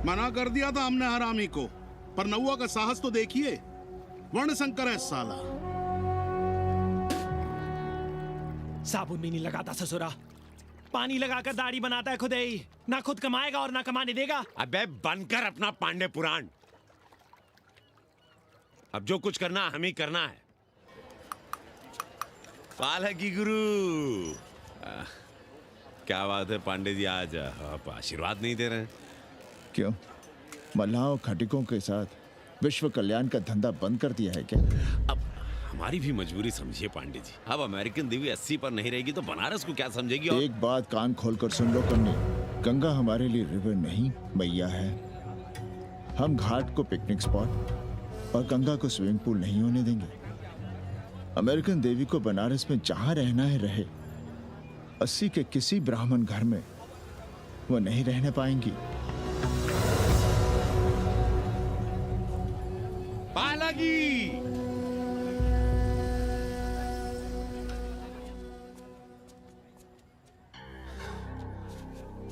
S5: मना कर दिया था हमने हरामी को, पर नौआ का साहस तो देखिए। वर्ण संकर है साला।
S18: साबुन भी नहीं लगाता ससुरा, पानी लगाकर दाढ़ी बनाता है खुद ही। ना खुद कमाएगा और ना कमाने देगा।
S19: अबे बनकर अपना पांडे पुराण। अब जो कुछ करना हमें करना है। पालकी गुरु। क्या बात है पांडे जी, आज आप आशीर्वाद नहीं दे रहे हैं?
S17: क्यों? मल्लाहों खटिकों के साथ विश्व कल्याण का धंधा बंद कर दिया है क्या?
S19: अब हमारी भी मजबूरी समझिए पांडे जी। अब अमेरिकन देवी 80 पर नहीं रहेगी तो बनारस को क्या समझेगी? और
S17: एक बात कान खोलकर सुन लो कन्नी, गंगा हमारे लिए रिवर नहीं मैया है। हम घाट को पिकनिक स्पॉट और गंगा को स्विमिंग पूल नहीं होने देंगे। अमेरिकन देवी को बनारस में जहां रहना है रहे। 80 के किसी ब्राह्मण घर में वो नहीं रहने पाएंगी।
S19: पालकी।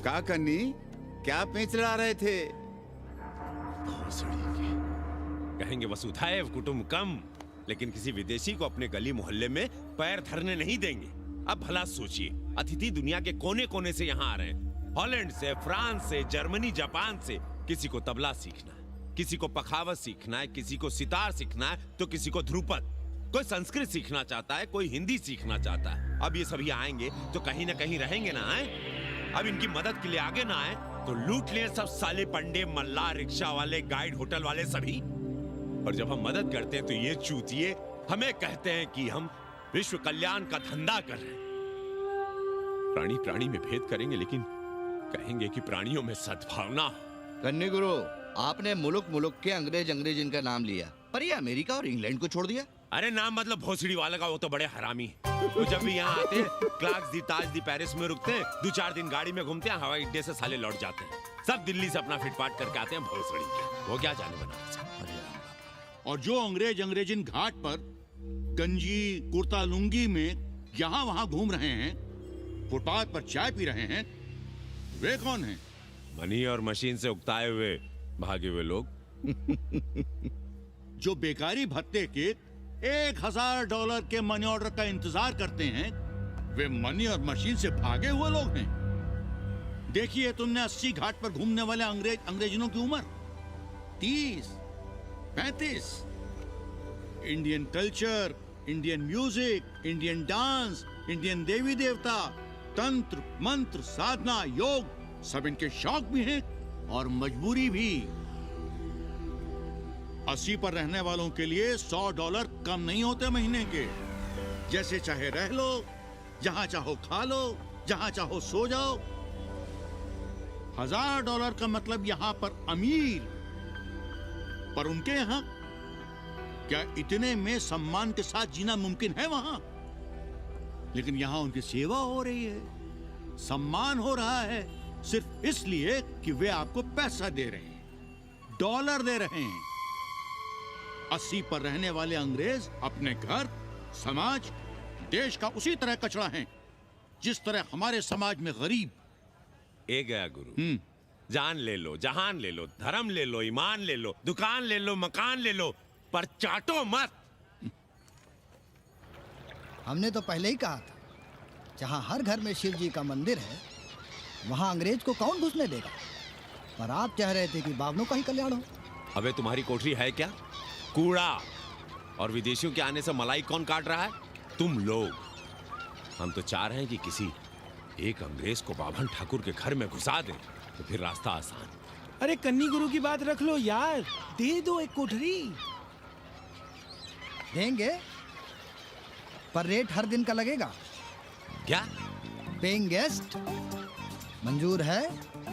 S7: का कन्नी, क्या पेंच लड़ा रहे थे?
S19: कहेंगे वसुधैव कुटुंबकम, लेकिन किसी विदेशी को अपने गली मोहल्ले में पैर धरने नहीं देंगे। अब भला सोचिए, अतिथि दुनिया के कोने कोने से यहाँ आ रहे हैं। हॉलैंड से, फ्रांस से, जर्मनी, जापान से। किसी को तबला सीखना है, किसी को पखावत सीखना है, किसी को सितार सीखना है, तो किसी को ध्रुपद। कोई संस्कृत सीखना चाहता है, कोई हिंदी सीखना चाहता है। अब ये सभी आएंगे तो कहीं ना कहीं रहेंगे ना। अब इनकी मदद के लिए आगे ना आए तो लूट ले सब साले पंडे, मल्ला, रिक्शा वाले, गाइड, होटल वाले सभी। और जब हम मदद करते हैं तो ये चूतिए हमें कहते हैं कि हम विश्व कल्याण का धंधा कर रहे हैं। प्राणी प्राणी में भेद करेंगे, लेकिन कहेंगे कि प्राणियों में सद्भावना हो।
S7: कन्नी गुरु, आपने मुल्क मुल्क के अंग्रेज इनका नाम लिया, पर ये अमेरिका और इंग्लैंड को छोड़ दिया।
S19: अरे नाम मतलब भोसड़ी वाला का, वो तो बड़े हरामी है। वो जब भी यहाँ आते हैं क्लार्क्स दी, ताज दी, पेरिस में रुकते हैं, 2-4 दिन गाड़ी में घूमते हैं, हवाई अड्डे से साले लौट जाते हैं। सब दिल्ली से अपना फिटपाट करके आते हैं भोसड़ी के। वो क्या जाने बनारस।
S1: और जो अंग्रेजन घाट पर गंजी कुर्ता लुंगी में यहाँ वहाँ घूम रहे हैं, फुटपाथ पर चाय पी रहे हैं, वे कौन हैं?
S19: मनी और मशीन से उकताए हुए भागे हुए लोग।
S1: जो बेकारी भत्ते के $1000 के मनी ऑर्डर का इंतजार करते हैं, वे मनी और मशीन से भागे हुए लोग हैं। देखिए तुमने 80 घाट पर घूमने वाले अंग्रेजनों की उम्र 30-35। Indian culture, Indian music, Indian dance, Indian देवी देवता, तंत्र मंत्र, साधना, योग, सब इनके शौक भी हैं और मजबूरी भी। 80 पर रहने वालों के लिए $100 कम नहीं होते महीने के। जैसे चाहे रह लो, जहां चाहो खा लो, जहां चाहो सो जाओ। $1000 का मतलब यहां पर अमीर, पर उनके यहां क्या इतने में सम्मान के साथ जीना मुमकिन है वहां? लेकिन यहां उनकी सेवा हो रही है, सम्मान हो रहा है, सिर्फ इसलिए कि वे आपको पैसा दे रहे हैं, डॉलर दे रहे हैं। 80 पर रहने वाले अंग्रेज अपने घर, समाज, देश का उसी तरह कचरा हैं जिस तरह हमारे समाज में गरीब।
S19: ए गया गुरु। जान ले लो, जहान ले लो, धर्म ले लो, ईमान ले लो, दुकान ले लो, मकान ले लो, पर चाटो मत।
S16: हमने तो पहले ही कहा था जहाँ हर घर में शिव जी का मंदिर है, वहाँ अंग्रेज को कौन घुसने देगा? पर आप चाह रहे थे कि बावनों का ही कल्याण हो।
S19: अबे तुम्हारी कोठरी है क्या? कूड़ा। और विदेशियों के आने से मलाई कौन काट रहा है? तुम लोग। हम तो चाह रहे हैं कि किसी एक अंग्रेज को बाभन ठाकुर के घर में घुसा दें, तो फिर रास्ता आसान।
S18: अरे कन्नी गुरु की बात रख लो यार, दे दो एक कोठरी।
S16: देंगे, पर रेट हर दिन का लगेगा।
S19: क्या?
S16: पेइंग गेस्ट मंजूर है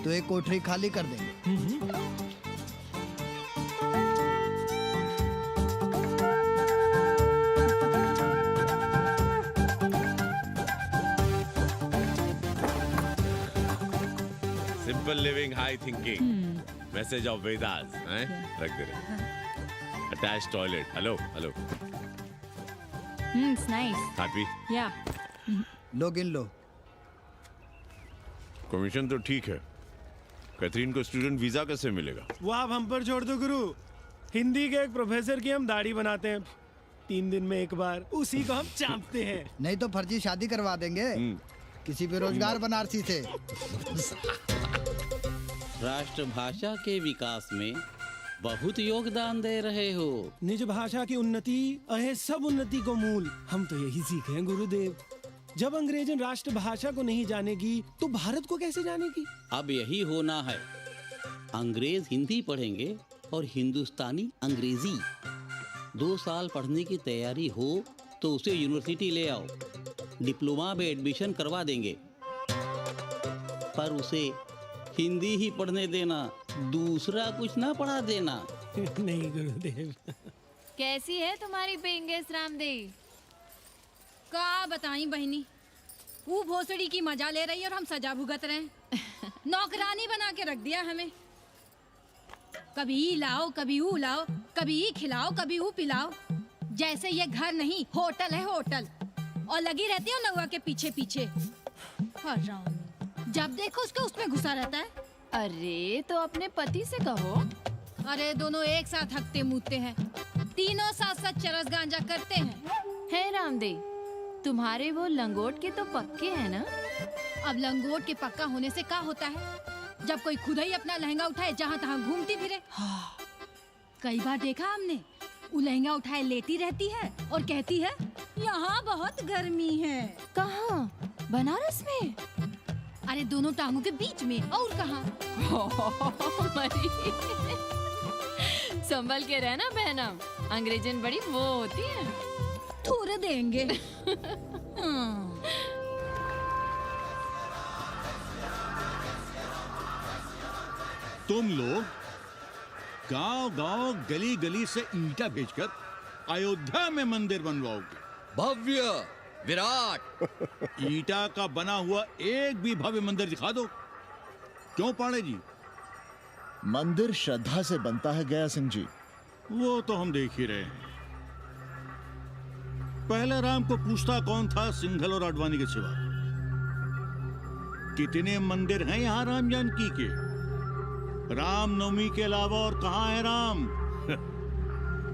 S16: तो एक कोठरी खाली कर देंगे।
S19: Simple living, high thinking, message of Vedas, हैं? रख दे रहे। Attach toilet. Hello hello.
S4: It's nice.
S19: Happy?
S4: Yeah.
S16: लो गिन लो।
S19: कमीशन तो ठीक है, कैथरीन को स्टूडेंट वीजा कैसे मिलेगा?
S18: वो आप हम पर छोड़ दो गुरु। हिंदी के एक प्रोफेसर की हम दाढ़ी बनाते हैं 3 दिन में एक बार, उसी को हम चापते हैं।
S16: नहीं तो फर्जी शादी करवा देंगे किसी बेरोजगार बनारसी से।
S10: राष्ट्रभाषा के विकास में बहुत योगदान दे रहे हो।
S18: निज भाषा की उन्नति अहे सब उन्नति को मूल। हम तो यही सीखे हैं गुरुदेव। जब अंग्रेजन राष्ट्रभाषा को नहीं जानेगी तो भारत को कैसे जानेगी?
S10: अब यही होना है। अंग्रेज हिंदी पढ़ेंगे और हिंदुस्तानी अंग्रेजी। 2 साल पढ़ने की तैयारी हो तो उसे यूनिवर्सिटी ले आओ, डिप्लोमा में एडमिशन करवा देंगे। पर उसे हिंदी ही पढ़ने देना, दूसरा कुछ ना पढ़ा देना।
S18: नहीं गुरुदेव।
S14: कैसी है तुम्हारी पेइंग गेस्ट रामदेव?
S13: का बताई बहनी, वो भोसड़ी की मजा ले रही है और हम सजा भुगत रहे हैं। नौकरानी बना के रख दिया हमें। कभी ई लाओ, कभी ऊ लाओ, कभी ई खिलाओ, कभी ऊ पिलाओ। जैसे ये घर नहीं होटल है, होटल। और लगी रहती है नौवा के पीछे पीछे। जब देखो उसको उसमें घुसा रहता है।
S14: अरे तो अपने पति से कहो।
S13: अरे दोनों एक साथ हकते मुतते हैं, तीनों साथ साथ चरस गांजा करते हैं।
S14: है रामदेव, तुम्हारे वो लंगोट के तो पक्के हैं ना?
S13: अब लंगोट के पक्का होने से क्या होता है? जब कोई खुद ही अपना लहंगा उठाए जहाँ तहाँ घूमती फिरे। कई बार देखा हमने, वो लहंगा उठाए लेटी रहती है और कहती है यहाँ बहुत गर्मी है।
S14: कहाँ? बनारस में?
S13: अरे दोनों टांगों के बीच में, और कहाँ?
S14: संभल के रहना बहनम, अंग्रेजन बड़ी वो होती है।
S13: थोड़े देंगे।
S1: तुम लोग गांव-गांव, गली-गली से ईंटा भेजकर अयोध्या में मंदिर बनवाओगे।
S7: भव्य, विराट।
S1: ईंटा का बना हुआ एक भी भव्य मंदिर दिखा दो। क्यों पाड़े जी?
S17: मंदिर श्रद्धा से बनता है गया सिंह जी।
S1: वो तो हम देख ही रहे हैं। पहले राम को पूछता कौन था सिंघल और आडवाणी के सिवा? कितने मंदिर हैं यहाँ राम जानकी के? रामनवमी के अलावा और कहाँ है राम?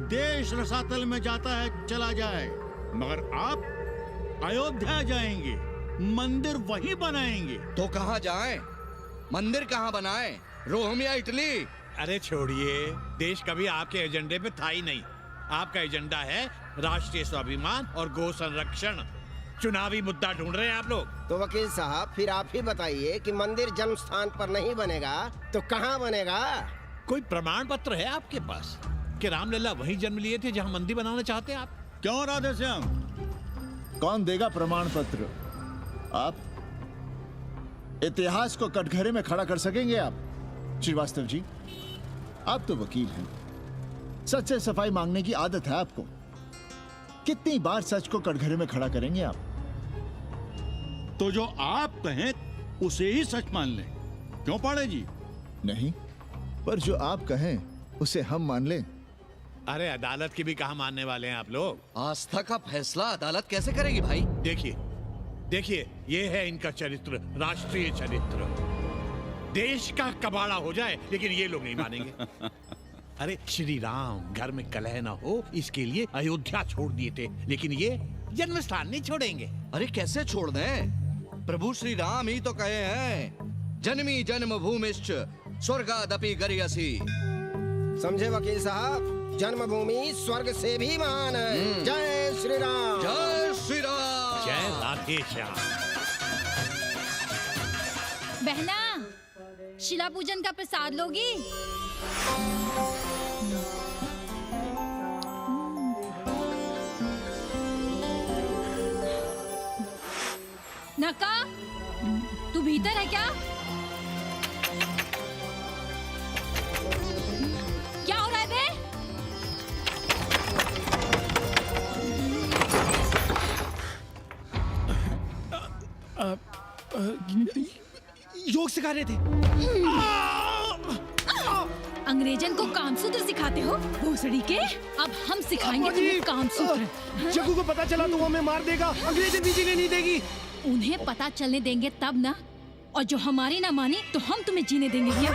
S1: देश रसातल में जाता है चला जाए, मगर आप अयोध्या जाएंगे, मंदिर वहीं बनाएंगे।
S7: तो कहाँ जाएं? मंदिर कहाँ बनाएं? रोम या इटली?
S11: अरे छोड़िए, देश कभी आपके एजेंडे पे था ही नहीं। आपका एजेंडा है राष्ट्रीय स्वाभिमान और गौ संरक्षण। चुनावी मुद्दा ढूंढ रहे हैं आप लोग।
S12: तो वकील साहब फिर आप ही बताइए कि मंदिर जन्म स्थान पर नहीं बनेगा तो कहाँ बनेगा?
S11: कोई प्रमाण पत्र है आपके पास कि रामलला वहीं जन्म लिए थे जहाँ मंदिर बनाना चाहते हैं आप?
S1: क्यों राधे श्याम?
S17: कौन देगा प्रमाण पत्र? आप इतिहास को कटघरे में खड़ा कर सकेंगे आप? श्रीवास्तव जी, आप तो वकील हैं, सच से सफाई मांगने की आदत है आपको। कितनी बार सच को कटघरे में खड़ा करेंगे आप?
S1: तो जो आप कहें उसे ही सच मान लें। क्यों पाड़े जी?
S17: नहीं, पर जो आप कहें उसे हम मान लें।
S11: अरे अदालत की भी कहाँ मानने वाले हैं आप लोग?
S7: आस्था का फैसला अदालत कैसे करेगी भाई?
S11: देखिए देखिए, ये है इनका चरित्र, राष्ट्रीय चरित्र। देश का कबाड़ा हो जाए लेकिन ये लोग नहीं मानेंगे। अरे श्री राम घर में कलह न हो इसके लिए अयोध्या छोड़ दिए थे, लेकिन ये जन्म स्थान नहीं छोड़ेंगे।
S7: अरे कैसे छोड़ दें? प्रभु श्री राम ही तो कहे हैं, जन्मी जन्मभूमिश्च स्वर्गादपि गरियसी।
S12: समझे वकील साहब, जन्मभूमि स्वर्ग से भी महान है। जय श्री राम।
S7: जय श्री राम।
S11: जय राधे श्याम।
S13: बहना, शिला पूजन का प्रसाद लोगी? नक्का, तू भीतर है क्या? क्या हो रहा है बे?
S18: योग सिखा रहे थे।
S13: अंग्रेजन को कामसूत्र सिखाते हो भोसड़ी के? अब हम सिखाएंगे तुम्हें कामसूत्र।
S18: जग्गू को पता चला तो वो हमें मार देगा। अंग्रेजन भी जीने नहीं देगी।
S13: उन्हें पता चलने देंगे तब ना, और जो हमारी ना मानी तो हम तुम्हें जीने देंगे क्या?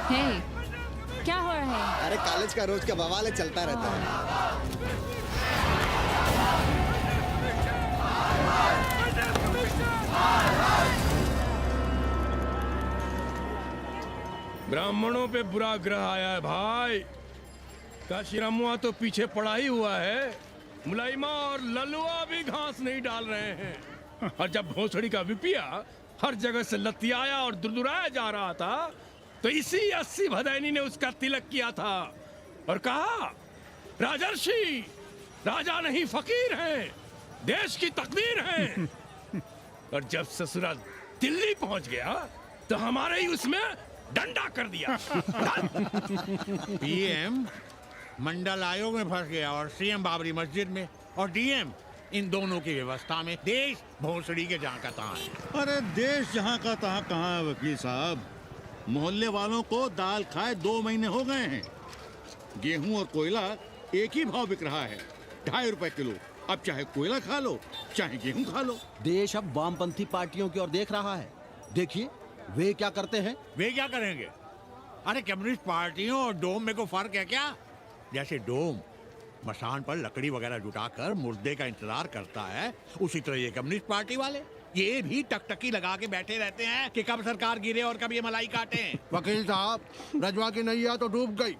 S4: Hey, क्या हो रहा है?
S3: अरे कॉलेज का रोज का बवाल चलता रहता है।
S9: ब्राह्मणों पे बुरा ग्रह आया है भाई। काशीरामुआ तो पीछे पड़ा ही हुआ है। मुलाइमा और ललुआ भी घास नहीं डाल रहे हैं। और जब भोसड़ी का विपिया हर जगह से लतियाया और दुरदुराया जा रहा था, तो इसी 80 भदैनी ने उसका तिलक किया था और कहा, राजर्षि राजा नहीं फकीर हैं, देश की तकदीर हैं। और जब ससुरा दिल्ली पहुंच गया तो हमारे ही उसमें डंडा कर दिया।
S11: पीएम मंडल आयोग में फंस गया और सीएम बाबरी मस्जिद में, और डीएम इन दोनों की व्यवस्था में। देश भोसड़ी के जहाँ का तहाँ है।
S1: अरे देश जहाँ का तहाँ कहाँ है वकील साहब? मोहल्ले वालों को दाल खाए 2 महीने हो गए हैं। गेहूं और कोयला एक ही भाव बिक रहा है, 2.5 रुपए किलो। अब चाहे कोयला खा लो चाहे गेहूं खा लो।
S3: देश अब वामपंथी पार्टियों की ओर देख रहा है। देखिए वे क्या करते हैं।
S11: वे क्या करेंगे? अरे कम्युनिस्ट पार्टियों और डोम में को फर्क है क्या? जैसे डोम मसान पर लकड़ी वगैरह जुटाकर मुर्दे का इंतजार करता है, उसी तरह ये कम्युनिस्ट पार्टी वाले ये भी टकटकी लगा के बैठे रहते हैं कि कब सरकार गिरे और कब ये मलाई काटे।
S8: वकील साहब, रजवा की नैया तो डूब गई,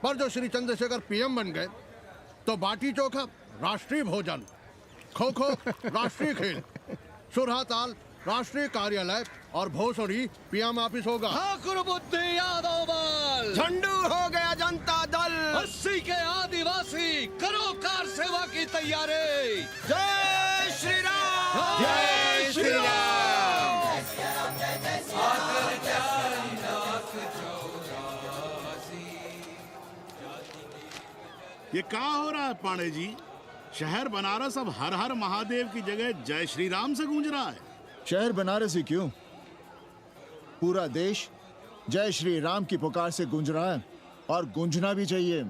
S8: पर जो श्री चंद्रशेखर पीएम बन गए तो बाटी चोखा राष्ट्रीय भोजन, खो खो राष्ट्रीय खेल, सुरहा ताल राष्ट्रीय कार्यालय और भोसड़ी पीएम ऑफिस होगा।
S7: ठाकुर बुद्धि यादव बल,
S12: झंडू हो गया जनता दल,
S7: 80 के आदिवासी करो कार सेवा की तैयारी।
S12: जय श्री राम।
S7: जय श्री राम।
S5: ये क्या हो रहा है पांडे जी? शहर बनारस अब हर हर महादेव की जगह जय श्री राम से गूंज रहा है।
S17: शहर बनारस ही क्यों, पूरा देश जय श्री राम की पुकार से गूंज रहा है, और गूंजना भी चाहिए।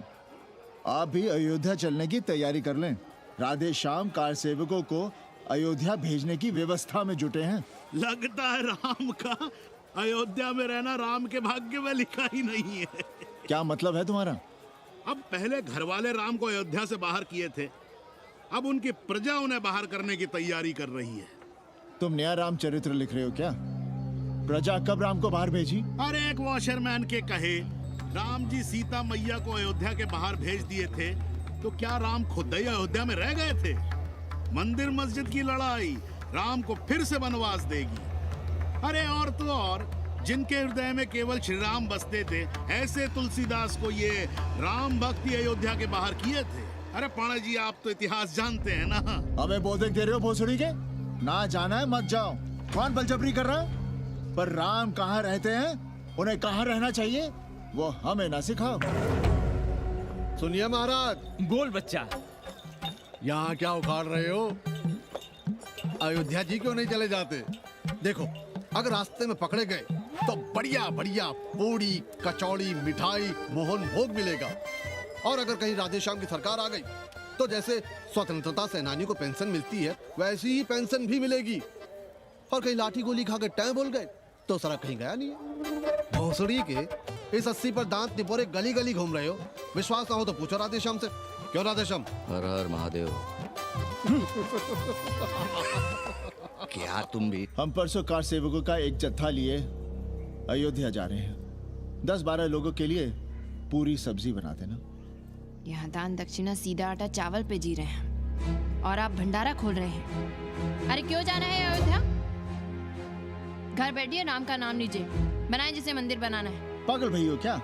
S17: आप भी अयोध्या चलने की तैयारी कर लें। राधे श्याम कार सेवकों को अयोध्या भेजने की व्यवस्था में जुटे हैं।
S5: लगता है राम का अयोध्या में रहना राम के भाग्य में लिखा ही नहीं है।
S17: क्या मतलब है तुम्हारा?
S5: अब पहले घर वाले राम को अयोध्या से बाहर किए थे, अब उनकी प्रजा उन्हें बाहर करने की तैयारी कर रही है।
S17: तुम नया राम चरित्र लिख रहे हो क्या? प्रजा कब राम को बाहर भेजी?
S5: अरे एक वॉशरमैन के कहे राम जी सीता मैया को अयोध्या के बाहर भेज दिए थे, तो क्या राम खुद ही अयोध्या में रह गए थे? मंदिर मस्जिद की लड़ाई राम को फिर से वनवास देगी। अरे और तो और, जिनके हृदय में केवल श्री राम बसते थे, ऐसे तुलसीदास को ये राम भक्ति अयोध्या के बाहर किए थे। अरे पाणा जी, आप तो इतिहास जानते हैं ना।
S17: हमें बोधक दे रहे हो भोसड़ी के? ना जाना है मत जाओ। कौन बलजबरी कर रहा है? पर राम कहाँ रहते हैं, उन्हें कहाँ रहना चाहिए, वो हमें ना सिखाओ।
S8: सुनिए महाराज।
S23: बोल बच्चा।
S8: यहाँ क्या उखाड़ रहे हो? अयोध्या जी क्यों नहीं चले जाते? देखो, अगर रास्ते में पकड़े गए तो बढ़िया बढ़िया पूड़ी कचौड़ी मिठाई मोहन भोग मिलेगा, और अगर कहीं राधेश्याम की सरकार आ गई तो जैसे स्वतंत्रता सेनानियों को पेंशन मिलती है वैसी ही पेंशन भी मिलेगी। और कहीं लाठी गोली खा के टैं बोल गए तो सारा कहीं गया नहीं है। भोसड़ी के इस 80 पर दांत निपोरे गली गली घूम रहे हो। विश्वास ना हो तो पूछो राधेश्याम से। क्यों राधेश्याम?
S7: हर हर महादेव। क्या तुम भी?
S17: हम परसों कार सेवकों का एक जत्था लिए अयोध्या जा रहे हैं। 10-12 लोगों के लिए पूरी सब्जी बना देना।
S14: यहाँ दान दक्षिणा सीधा आटा चावल पे जी रहे हैं और आप भंडारा खोल रहे हैं। अरे क्यों जाना है अयोध्या? घर बैठिए, नाम का नाम लीजिए, बनाए जिसे मंदिर बनाना है।
S17: पागल भई हो क्या?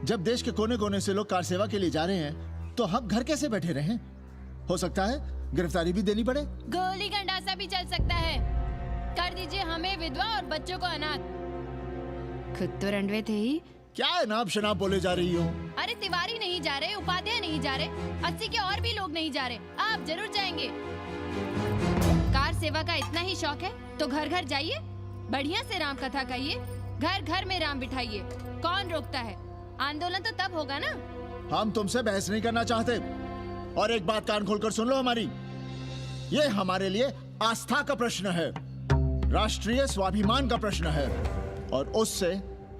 S17: जब देश के कोने कोने से लोग कार सेवा के लिए जा रहे हैं तो हम घर कैसे बैठे रहें? हो सकता है गिरफ्तारी भी देनी पड़े।
S14: गोली गंडासा भी चल सकता है। कर दीजिए हमें विधवा और बच्चों को अनाथ। खुद तो रंडवे थे ही।
S17: क्या नाप शनाप बोले जा रही हो?
S14: अरे तिवारी नहीं जा रहे, उपाध्याय नहीं जा रहे, 80 के और भी लोग नहीं जा रहे। आप जरूर जाएंगे। कार सेवा का इतना ही शौक है तो घर घर जाइए, बढ़िया से राम कथा कहिए, घर घर में राम बिठाइए। कौन रोकता है? आंदोलन तो तब होगा ना।
S17: हम तुमसे बहस नहीं करना चाहते। और एक बात कान खोलकर सुन लो हमारी, ये हमारे लिए आस्था का प्रश्न है, राष्ट्रीय स्वाभिमान का प्रश्न है और उससे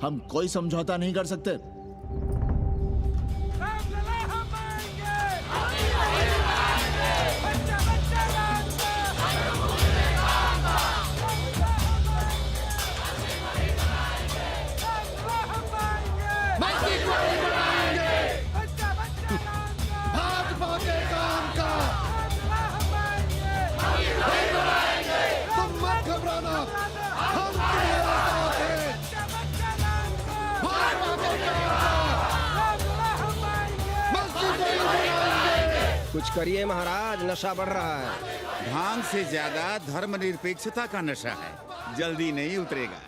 S17: हम कोई समझौता नहीं कर सकते।
S12: कुछ करिए महाराज, नशा बढ़ रहा है।
S2: भांग से ज्यादा धर्मनिरपेक्षता का नशा है, जल्दी नहीं उतरेगा।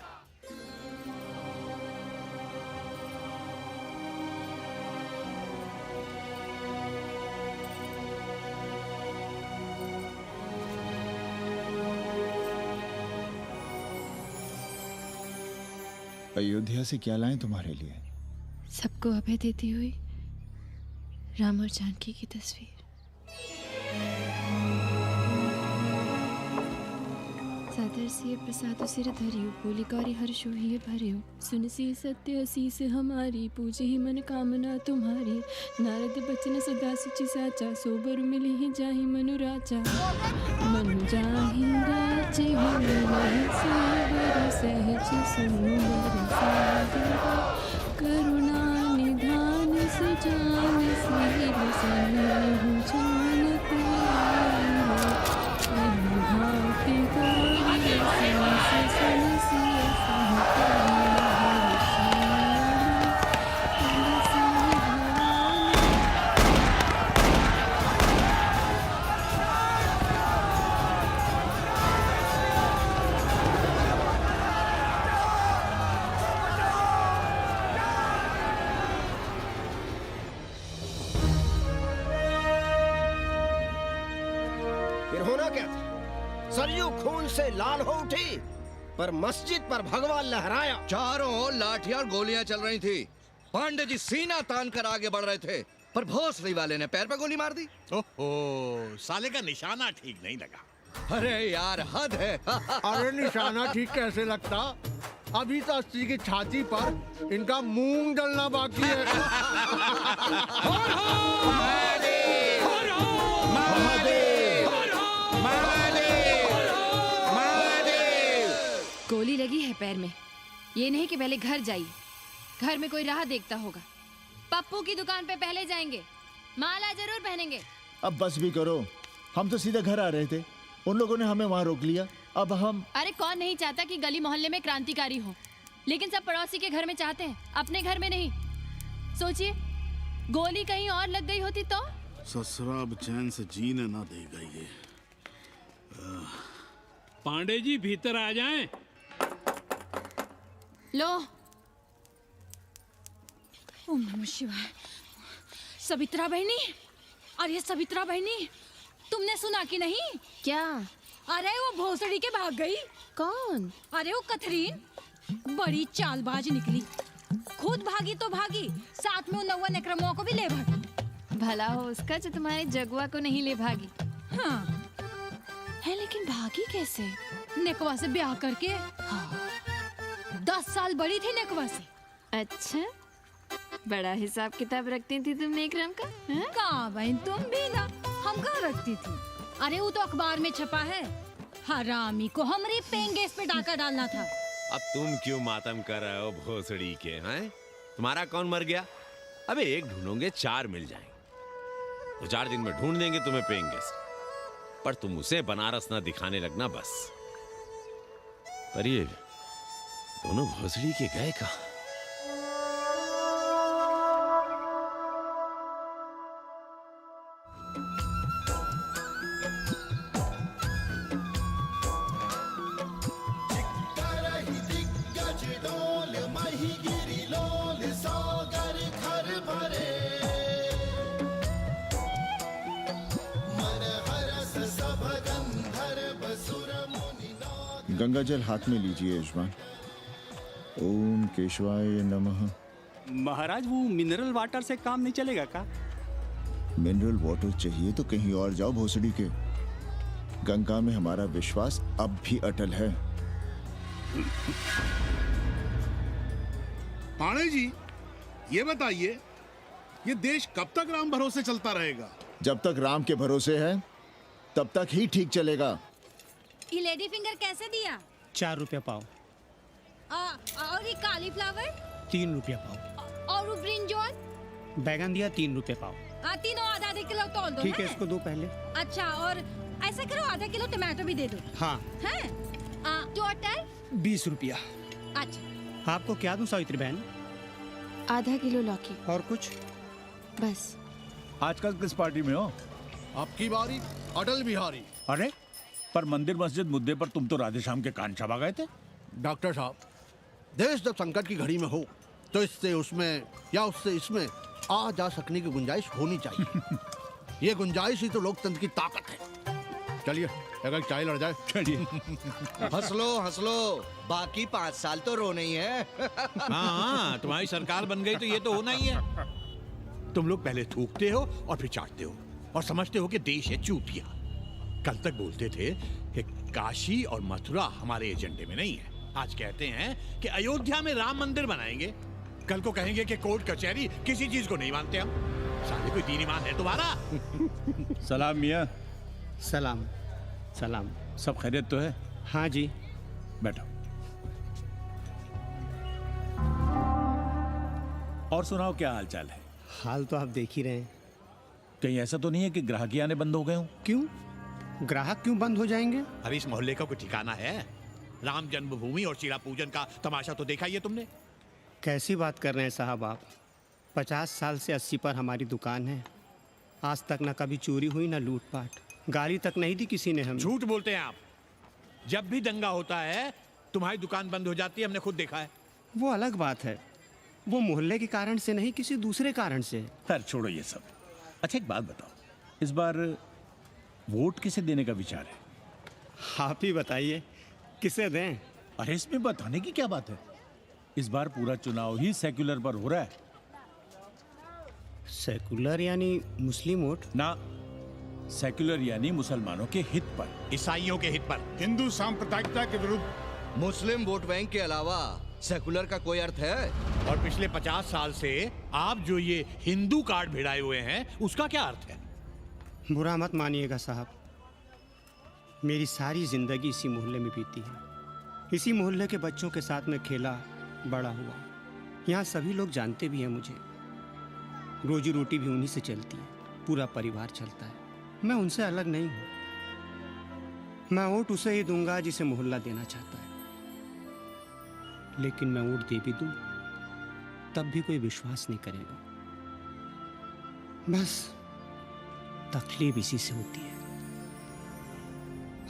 S17: अयोध्या से क्या लाएं तुम्हारे लिए?
S14: सबको अभय देती हुई राम और जानकी की तस्वीर। सादर सिय प्रसाद सिर धरियो, बोली गौरी हर्ष हुई भरियो। सुन सी सत्य असीस हमारी, पूजे ही मन कामना तुम्हारी। नारद बचन सदा सुचि साचा, सोबर मिली ही जाहि मनु राजा। मनु जाहि राजे होई नहीं सोबर, सहज सुंदर सागर। करुणा निधान सुजान सील सन्निहु जानत भांति गौरी सांस सन सिय
S12: सरयू खून से लाल हो उठी पर मस्जिद पर भगवा लहराया।
S7: चारों ओर लाठियां और गोलियां चल रही थी। पांडे जी सीना तान कर आगे बढ़ रहे थे पर भोसड़ी वाले ने पैर पे गोली मार दी।
S11: ओहो, साले का निशाना ठीक नहीं लगा।
S7: अरे यार हद है।
S8: अरे निशाना ठीक कैसे लगता? अभी तो 80 की छाती पर इनका मूंग डलना बाकी है।
S14: गोली लगी है पैर में। ये नहीं कि पहले घर जाइए, घर में कोई राह देखता होगा। पप्पू की दुकान पे पहले जाएंगे, माला जरूर पहनेंगे।
S17: अब बस भी करो, हम तो सीधे घर आ रहे थे, उन लोगों ने हमें वहाँ रोक लिया। अब हम
S14: अरे कौन नहीं चाहता कि गली मोहल्ले में क्रांतिकारी हो, लेकिन सब पड़ोसी के घर में चाहते हैं, अपने घर में नहीं। सोचिए, गोली कहीं और लग गई होती तो?
S5: ससुरा अब चैन से जीने ना देगा ये।
S15: पांडे जी भीतर आ जाएं।
S14: लो।
S13: ओम नमः शिवाय। सवित्रा बहनी, अरे सवित्रा बहनी, तुमने सुना कि नहीं?
S14: क्या?
S13: अरे वो भोसड़ी के भाग गई।
S14: कौन?
S13: अरे वो कथरीन, बड़ी चालबाज निकली। खुद भागी तो भागी, साथ में उन 9 नक्रमों को भी ले भागी।
S14: भला हो उसका जो तुम्हारे जगुआ को नहीं ले भागी।
S13: हाँ
S14: है लेकिन भागी कैसे?
S13: नेकवा से ब्याह करके। हाँ 10 साल बड़ी थी नेकवा से।
S14: अच्छा, बड़ा हिसाब किताब रखती थी तुम नेकराम का?
S13: कहाँ बहन, तुम भी ना। हम कहाँ रखती थी? अरे वो तो अखबार में छपा है। हरामी को हमरे पेंगेस पे डाका डालना था।
S19: अब तुम क्यों मातम कर रहे हो भोसड़ी के? हैं तुम्हारा कौन मर गया? अबे एक ढूंढोगे 4 मिल जाएंगे। 2-4 दिन में ढूंढ देंगे तुम्हें पेंगे से। पर तुम उसे बनारस ना दिखाने लगना बस। पर ये दोनों भोसड़ी के गए कहाँ?
S17: गंगा जल हाथ में लीजिए यजमान। ओम केशवाय नमः।
S15: महाराज वो मिनरल वाटर से काम नहीं चलेगा का?
S17: मिनरल वाटर चाहिए तो कहीं और जाओ भोसड़ी के। गंगा में हमारा विश्वास अब भी अटल है।
S5: पाणे जी, ये बताइए, ये देश कब तक राम भरोसे चलता रहेगा?
S17: जब तक राम के भरोसे है तब तक ही ठीक चलेगा।
S13: ये लेडी फिंगर कैसे दिया?
S18: 4 रुपया पाव।
S13: और ये कालीफ्लावर?
S18: 3 रुपया पाव।
S13: और वो ब्रिंजॉल?
S18: बैगन दिया 3 रुपये पाव।
S13: तीनों आधा किलो तोल दो।
S18: ठीक है, इसको दो पहले।
S13: अच्छा, और ऐसा करो आधा किलो टमाटो भी दे दो।
S18: हाँ।
S13: हैं? टोटल
S18: 20 रुपया।
S13: अच्छा,
S18: आपको क्या दूं सावित्री बहन?
S14: आधा किलो लौकी।
S18: और कुछ?
S14: बस।
S11: आजकल किस पार्टी में हो?
S8: आपकी बारी, अटल बिहारी।
S11: अरे पर मंदिर मस्जिद मुद्दे पर तुम तो राधे श्याम के कान चबा गए थे।
S8: डॉक्टर साहब, देश जब संकट की घड़ी में हो तो इससे उसमें या उससे इसमें आ जा सकने की गुंजाइश होनी चाहिए। ये गुंजाइश ही तो लोकतंत्र की ताकत है। चलिए अगर चाय लड़ जाए।
S11: चलिए।
S7: हंस लो, बाकी 5 साल तो रोना ही है।
S11: हाँ, तुम्हारी सरकार बन गई तो ये तो होना ही है। तुम लोग पहले थूकते हो और फिर चाटते हो और समझते हो कि देश है चूतिया। कल तक बोलते थे कि काशी और मथुरा हमारे एजेंडे में नहीं है। आज कहते हैं कि अयोध्या में राम मंदिर बनाएंगे। कल को कहेंगे कि कोर्ट कचहरी किसी चीज को नहीं मानते हम। साले कोई दीन ईमान है तुम्हारा?
S20: सलाम मियाँ।
S18: सलाम। सलाम।
S20: सब खैरियत तो है?
S18: हाँ जी।
S20: बैठो। और सुनाओ, क्या हाल चाल है?
S18: हाल तो आप देख ही रहे हैं।
S20: कहीं ऐसा तो नहीं है कि ग्राहकी आने बंद हो गए हो?
S18: क्यों? ग्राहक क्यों बंद हो जाएंगे?
S11: अरे इस मोहल्ले का कोई ठिकाना है? राम जन्मभूमि और चिड़ा पूजन का तमाशा तो देखा ही है तुमने।
S18: कैसी बात कर रहे हैं साहब आप? 50 साल से 80 पर हमारी दुकान है। आज तक ना कभी चोरी हुई ना लूटपाट। गाली तक नहीं दी किसी ने हमें।
S11: झूठ बोलते हैं आप। जब भी दंगा होता है तुम्हारी दुकान बंद हो जाती है, हमने खुद देखा है।
S18: वो अलग बात है। वो मोहल्ले के कारण से नहीं, किसी दूसरे कारण से।
S20: खैर छोड़ो ये सब। अच्छा एक बात बताओ, इस बार वोट किसे देने का विचार है?
S18: आप ही बताइए, किसे दें?
S20: अरे इसमें बताने की क्या बात है? इस बार पूरा चुनाव ही सेक्युलर पर हो रहा है।
S18: सेक्युलर यानी मुस्लिम वोट?
S20: ना, सेक्युलर यानी मुसलमानों के हित पर,
S11: ईसाइयों के हित पर,
S5: हिंदू सांप्रदायिकता के विरुद्ध।
S7: मुस्लिम वोट बैंक के अलावा सेकुलर का कोई अर्थ है?
S11: और पिछले 50 साल से आप जो ये हिंदू कार्ड भिड़ाए हुए हैं उसका क्या अर्थ है?
S18: बुरा मत मानिएगा साहब, मेरी सारी जिंदगी इसी मोहल्ले में बीती है। इसी मोहल्ले के बच्चों के साथ में खेला बड़ा हुआ। यहाँ सभी लोग जानते भी हैं मुझे। रोजी रोटी भी उन्हीं से चलती है, पूरा परिवार चलता है। मैं उनसे अलग नहीं हूँ। मैं वोट उसे ही दूंगा जिसे मोहल्ला देना चाहता है। लेकिन मैं वोट दे भी दूं तब भी कोई विश्वास नहीं करेगा। बस तकलीफ इसी से होती है।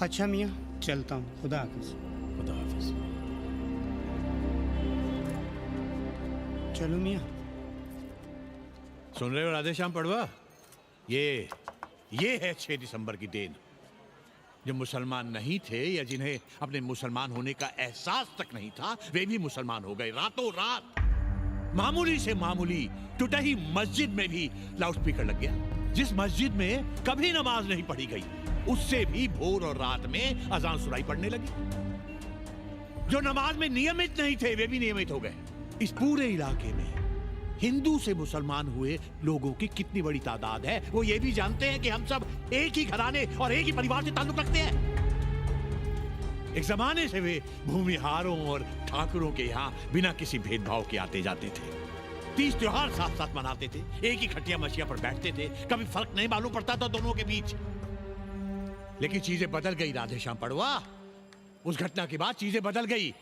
S18: अच्छा मियाँ, चलता हूँ। खुदा हाफिज।
S20: खुदा हाफिज।
S18: चलो मियाँ।
S11: सुन रहे हो राधे श्याम पड़वा? ये है 6 दिसंबर की देन। जो मुसलमान नहीं थे या जिन्हें अपने मुसलमान होने का एहसास तक नहीं था, वे भी मुसलमान हो गए रातों रात। मामूली से मामूली टूटी मस्जिद में भी लाउडस्पीकर लग गया। जिस मस्जिद में कभी नमाज नहीं पढ़ी गई, उससे भी भोर और रात में अजान सुनाई पड़ने लगी। जो नमाज में नियमित नहीं थे, वे भी नियमित हो गए। इस पूरे इलाके में हिंदू से मुसलमान हुए लोगों की कितनी बड़ी तादाद है, वो ये भी जानते हैं कि हम सब एक ही घराने और एक ही परिवार से ताल्लुक रखते हैं। एक जमाने से वे भूमिहारों और ठाकुरों के यहाँ बिना किसी भेदभाव के आते जाते थे। 30 त्योहार साथ साथ मनाते थे, एक ही खटिया मछिया पर बैठते थे, कभी फर्क नहीं मालूम पड़ता था दोनों के बीच। लेकिन चीजें बदल गई राधेश्याम पड़वा। उस घटना के बाद चीजें बदल गई।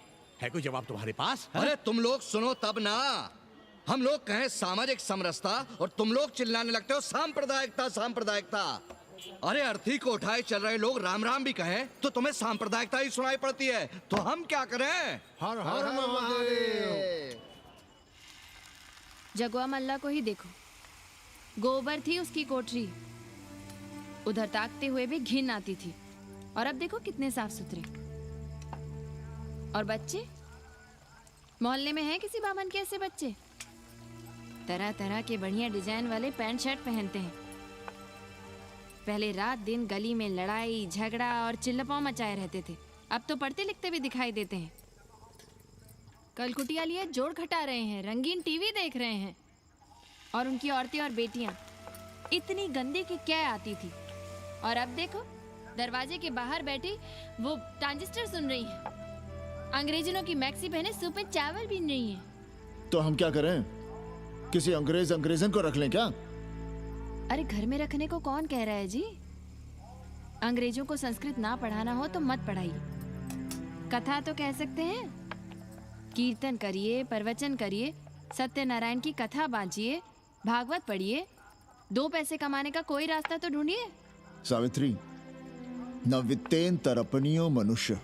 S11: है कोई जवाब तुम्हारे पास?
S7: अरे तुम लोग सुनो तब ना। हम लोग कहें सामाजिक समरसता और तुम लोग चिल्लाने लगते हो सांप्रदायिकता सांप्रदायिकता। अरे अर्थी को उठाए चल रहे लोग राम राम भी कहें तो तुम्हें सांप्रदायिकता ही सुनाई पड़ती है। तो हम क्या करें?
S8: हर हर महादेव।
S14: जगुआ मल्ला को ही देखो, गोबर थी उसकी कोठरी, उधर ताकते हुए भी घिन आती थी, और अब देखो कितने साफ सुथरे। और बच्चे मोहल्ले में हैं किसी बामन के ऐसे बच्चे? तरह तरह के बढ़िया डिजाइन वाले पैंट शर्ट पहनते हैं। पहले रात दिन गली में लड़ाई झगड़ा और चिल्लपाव मचाए रहते थे, अब तो पढ़ते लिखते भी दिखाई देते हैं। कल कुटिया लिए जोड़ घटा रहे हैं, रंगीन टीवी देख रहे हैं, और उनकी औरतें और बेटियां इतनी गंदी कि क्या आती थी। और अब देखो दरवाजे के बाहर बैठी वो ट्रांजिस्टर सुन रही है, अंग्रेजनों की मैक्सी पहने सूप में चावल भी नहीं है।
S17: तो हम क्या करें? किसी अंग्रेजन को रख लें क्या?
S14: अरे घर में रखने को कौन कह रहा है जी? अंग्रेजों को संस्कृत ना पढ़ाना हो तो मत पढ़ाइए। कथा तो कह सकते हैं, कीर्तन करिए, प्रवचन करिए, सत्यनारायण की कथा बांचिए, भागवत पढ़िए, 2 पैसे कमाने का कोई रास्ता तो ढूंढिए।
S17: सावित्री, न वित्तेन तरपनियो मनुष्य।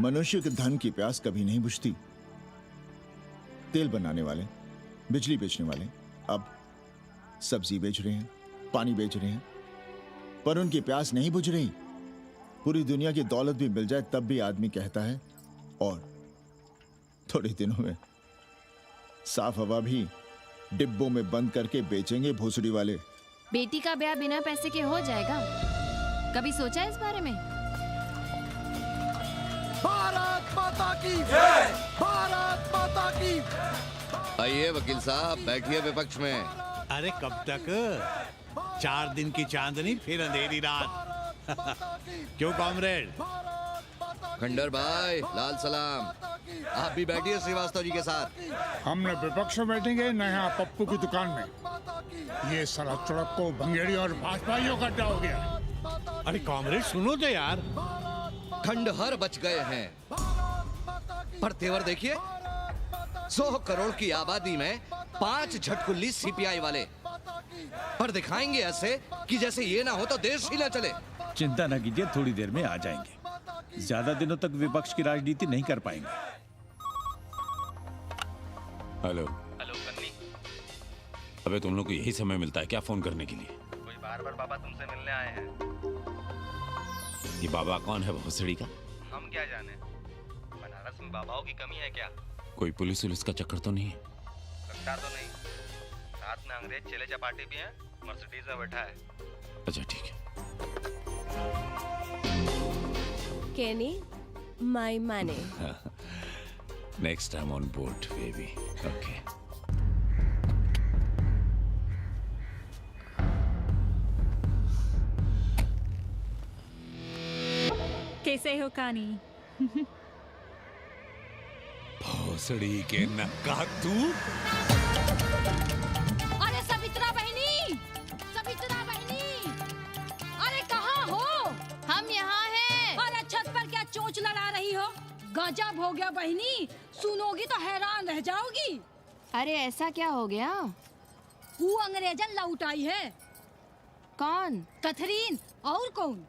S17: मनुष्य के धन की प्यास कभी नहीं बुझती। तेल बनाने वाले, बिजली बेचने वाले अब सब्जी बेच रहे हैं, पानी बेच रहे हैं, पर उनकी प्यास नहीं बुझ रही। पूरी दुनिया की दौलत भी मिल जाए तब भी आदमी कहता है और थोड़े दिनों में साफ हवा भी डिब्बों में बंद करके बेचेंगे भोसड़ी वाले।
S14: बेटी का ब्याह बिना पैसे के हो जाएगा? कभी सोचा है इस बारे में?
S8: भारत माता की जय! भारत माता की।
S7: आइए वकील साहब, बैठिए विपक्ष में।
S11: अरे कब तक? 4 दिन की चांदनी फिर अंधेरी रात। क्यों कॉमरेड?
S7: खंडर भाई, लाल सलाम। आप भी बैठिए श्रीवास्तव जी के साथ।
S6: हम न विपक्ष में बैठेंगे न यहाँ पप्पू की दुकान में। ये सारा चुड़क को भंगेड़ी और भाजपाइयों का अड्डा हो गया।
S11: अरे कॉमरेड सुनो तो यार।
S7: खंडहर बच गए हैं, पर तेवर देखिए, 100 करोड़ की आबादी में 5 झटकुल्ली सीपीआई वाले, पर दिखाएंगे ऐसे कि जैसे ये ना हो तो देश ही ना चले।
S20: चिंता न कीजिए, थोड़ी देर में आ जाएंगे। ज्यादा दिनों तक विपक्ष की राजनीति नहीं कर पाएंगे।
S19: हेलो
S21: कन्नी।
S19: अबे तुम लोग को यही समय मिलता है क्या फोन करने के लिए?
S21: कोई बार-बार बाबा तुमसे मिलने आए हैं।
S19: ये बाबा कौन है भोसड़ी का?
S21: हम क्या जाने, बनारस में बाबाओं की कमी है क्या?
S19: कोई पुलिस उलिस का चक्कर तो नहीं है?
S21: लगता तो नहीं। साथ में अंग्रेज चेले चपाटे भी हैं, मर्सिडीज में बैठा है।
S19: अच्छा ठीक है।
S22: Kenny, my money.
S19: Next time on board, baby. Okay.
S4: कैसे हो कानी?
S11: भोसड़ी के नक्का तू।
S13: अरे सवित्रा बहनी, सवित्रा बहनी, अरे कहाँ हो?
S14: हम यहाँ हैं।
S13: अरे छत पर क्या चोंच लड़ा रही हो? गजब हो गया बहनी, सुनोगी तो हैरान रह जाओगी।
S14: अरे ऐसा क्या हो गया?
S13: वो अंग्रेजन लौट आई है।
S14: कौन?
S13: कथरीन। और कौन?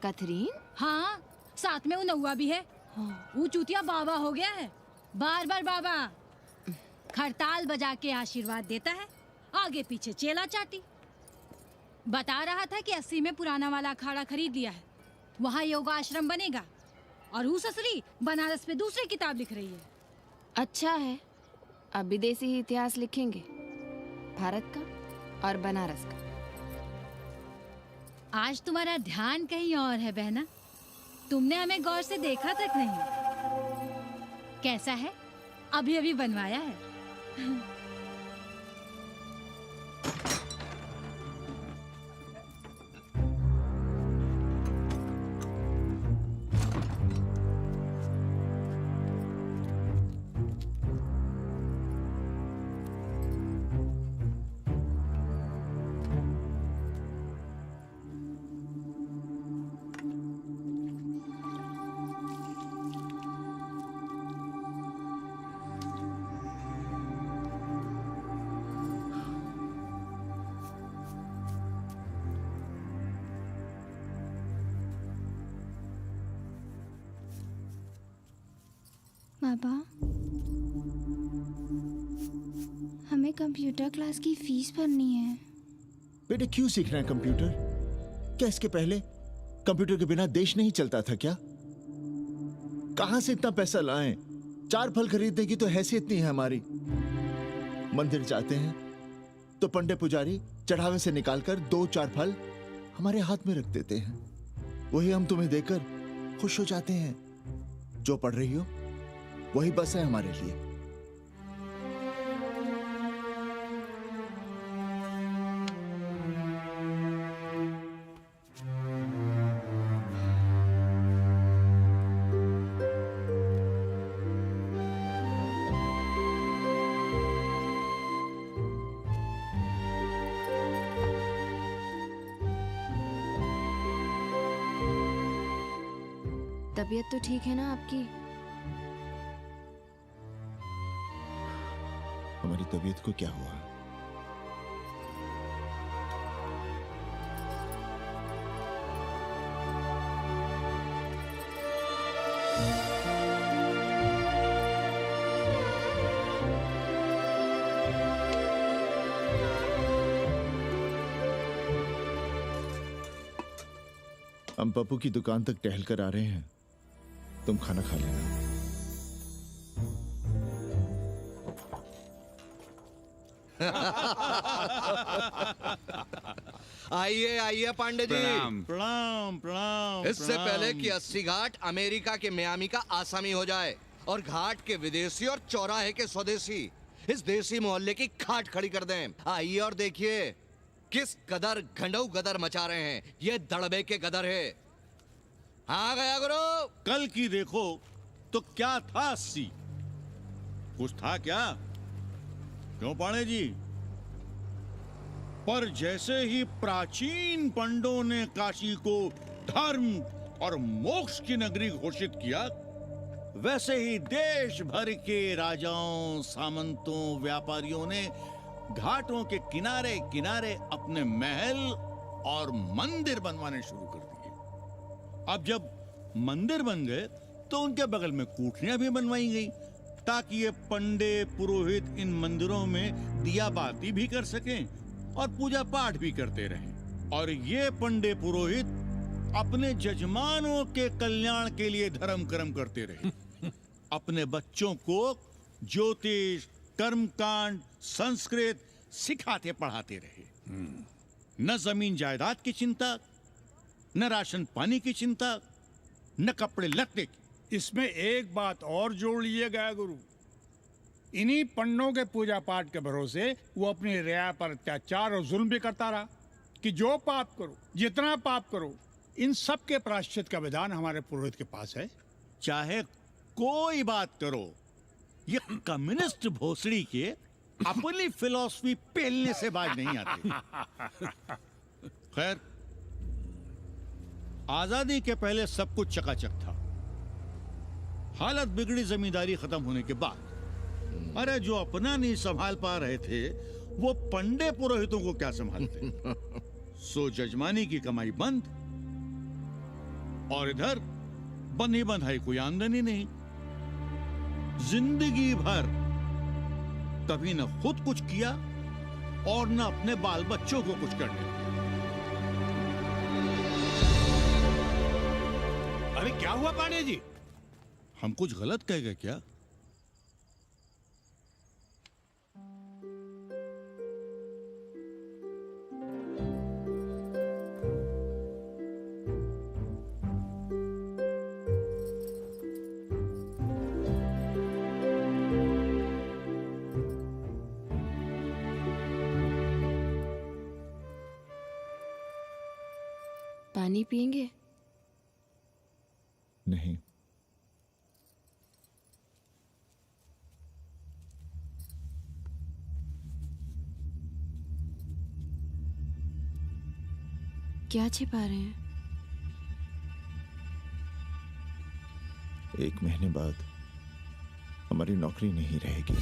S14: कथरीन?
S13: हाँ, साथ में वो नौवा भी है। वो चूतिया बाबा हो गया है। बार बार बाबा खड़ताल बजा के आशीर्वाद देता है, आगे पीछे चेला चाटी। बता रहा था कि 80 में पुराना वाला अखाड़ा खरीद लिया है, वहाँ योगा आश्रम बनेगा, और वो ससुरी बनारस में दूसरी किताब लिख रही है।
S14: अच्छा है, अब विदेशी ही इतिहास लिखेंगे, भारत का और बनारस का।
S13: आज तुम्हारा ध्यान कहीं और है बहना। तुमने हमें गौर से देखा तक नहीं। कैसा है? अभी अभी बनवाया है।
S9: पापा, हमें कंप्यूटर क्लास की फीस भरनी है।
S17: बेटे क्यों सीखना है कंप्यूटर? क्या इसके पहले कंप्यूटर के बिना देश नहीं चलता था क्या? कहां से इतना पैसा लाएं? 4 फल खरीदने की तो हैसियत नहीं है हमारी। मंदिर जाते हैं तो पंडे पुजारी चढ़ावे से निकालकर 2-4 फल हमारे हाथ में रख देते हैं। वही हम तुम्हें देकर खुश हो जाते हैं। जो पढ़ रही हो वही बस है हमारे लिए।
S14: तबीयत तो ठीक है ना आपकी?
S17: हमारी तबीयत को क्या हुआ? हम पप्पू की दुकान तक टहल कर आ रहे हैं, तुम खाना खा लेना।
S7: आइए आइए पांडे जी।
S2: प्रणाम।
S1: प्रणाम प्रणाम।
S7: इससे पहले कि 80 घाट अमेरिका के मियामी का आसामी हो जाए और घाट के विदेशी और चौराहे के स्वदेशी इस देसी मोहल्ले की खाट खड़ी कर दें, आइए और देखिए किस कदर घंडऊ गदर मचा रहे हैं। ये दड़बे के गदर है। हाँ गया गुरु।
S1: कल की देखो तो क्या था 80? कुछ था क्या? क्यों पांडे जी? पर जैसे ही प्राचीन पंडों ने काशी को धर्म और मोक्ष की नगरी घोषित किया, वैसे ही देश भर के राजाओं, सामंतों, व्यापारियों ने घाटों के किनारे किनारे अपने महल और मंदिर बनवाने शुरू कर दिए। अब जब मंदिर बन गए तो उनके बगल में कोठरियां भी बनवाई गई ताकि ये पंडे पुरोहित इन मंदिरों में दिया बाती भी कर सकें और पूजा पाठ भी करते रहें। और ये पंडे पुरोहित अपने जजमानों के कल्याण के लिए धर्म कर्म करते रहे। अपने बच्चों को ज्योतिष, कर्मकांड, संस्कृत सिखाते पढ़ाते रहे। न जमीन जायदाद की चिंता, न राशन पानी की चिंता, न कपड़े लत्ते की।
S6: इसमें एक बात और जोड़ लिए गया गुरु। इन्हीं पंडों के पूजा पाठ के भरोसे वो अपनी रिया पर अत्याचार और जुल्म भी करता रहा कि जो पाप करो, जितना पाप करो, इन सब के प्रायश्चित का विधान हमारे पुरोहित के पास है।
S1: चाहे कोई बात करो, ये कम्युनिस्ट भोसड़ी के अपनी फिलॉसफी पेलने से बाज नहीं आती। खैर, आजादी के पहले सब कुछ चकाचक था। हालत बिगड़ी जमींदारी खत्म होने के बाद। अरे जो अपना नहीं संभाल पा रहे थे वो पंडे पुरोहितों को क्या संभालते। सो जजमानी की कमाई बंद और इधर बंधी बंधाई कोई आमदनी नहीं। जिंदगी भर कभी न खुद कुछ किया और न अपने बाल बच्चों को कुछ करने दिया।
S11: अरे क्या हुआ पांडे जी?
S1: हम कुछ गलत कह गए क्या?
S22: पानी पिएंगे?
S17: नहीं।
S22: क्या छिपा रहे हैं?
S17: 1 महीने बाद हमारी नौकरी नहीं रहेगी।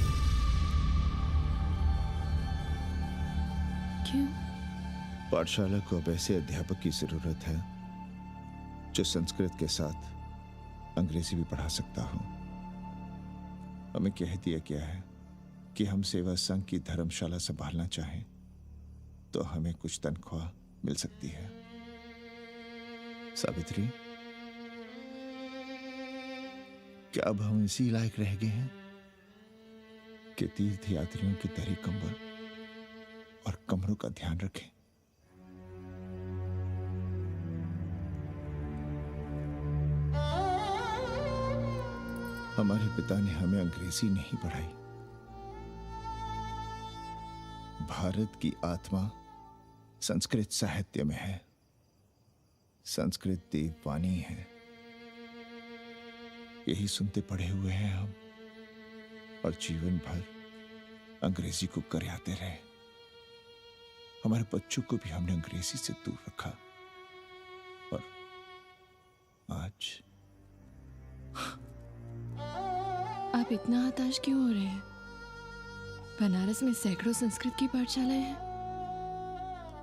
S22: क्यों?
S17: पाठशाला को अब ऐसे अध्यापक की जरूरत है जो संस्कृत के साथ अंग्रेजी भी पढ़ा सकता हो। हमें कह दिया गया है कि हम सेवा संघ की धर्मशाला संभालना चाहें तो हमें कुछ तनख्वाह मिल सकती है। सावित्री, क्या अब हम इसी लायक रह गए हैं कि तीर्थ यात्रियों की दरी कंबल और कमरों का ध्यान रखें? हमारे पिता ने हमें अंग्रेजी नहीं पढ़ाई। भारत की आत्मा संस्कृत साहित्य में है। संस्कृत देववाणी है। यही सुनते पढ़े हुए हैं हम, और जीवन भर अंग्रेजी को करियाते रहे। हमारे बच्चों को भी हमने अंग्रेजी से दूर रखा, और आज
S22: आप इतना हताश क्यों हो रहे हैं? बनारस में सैकड़ों संस्कृत की पाठशालाएं हैं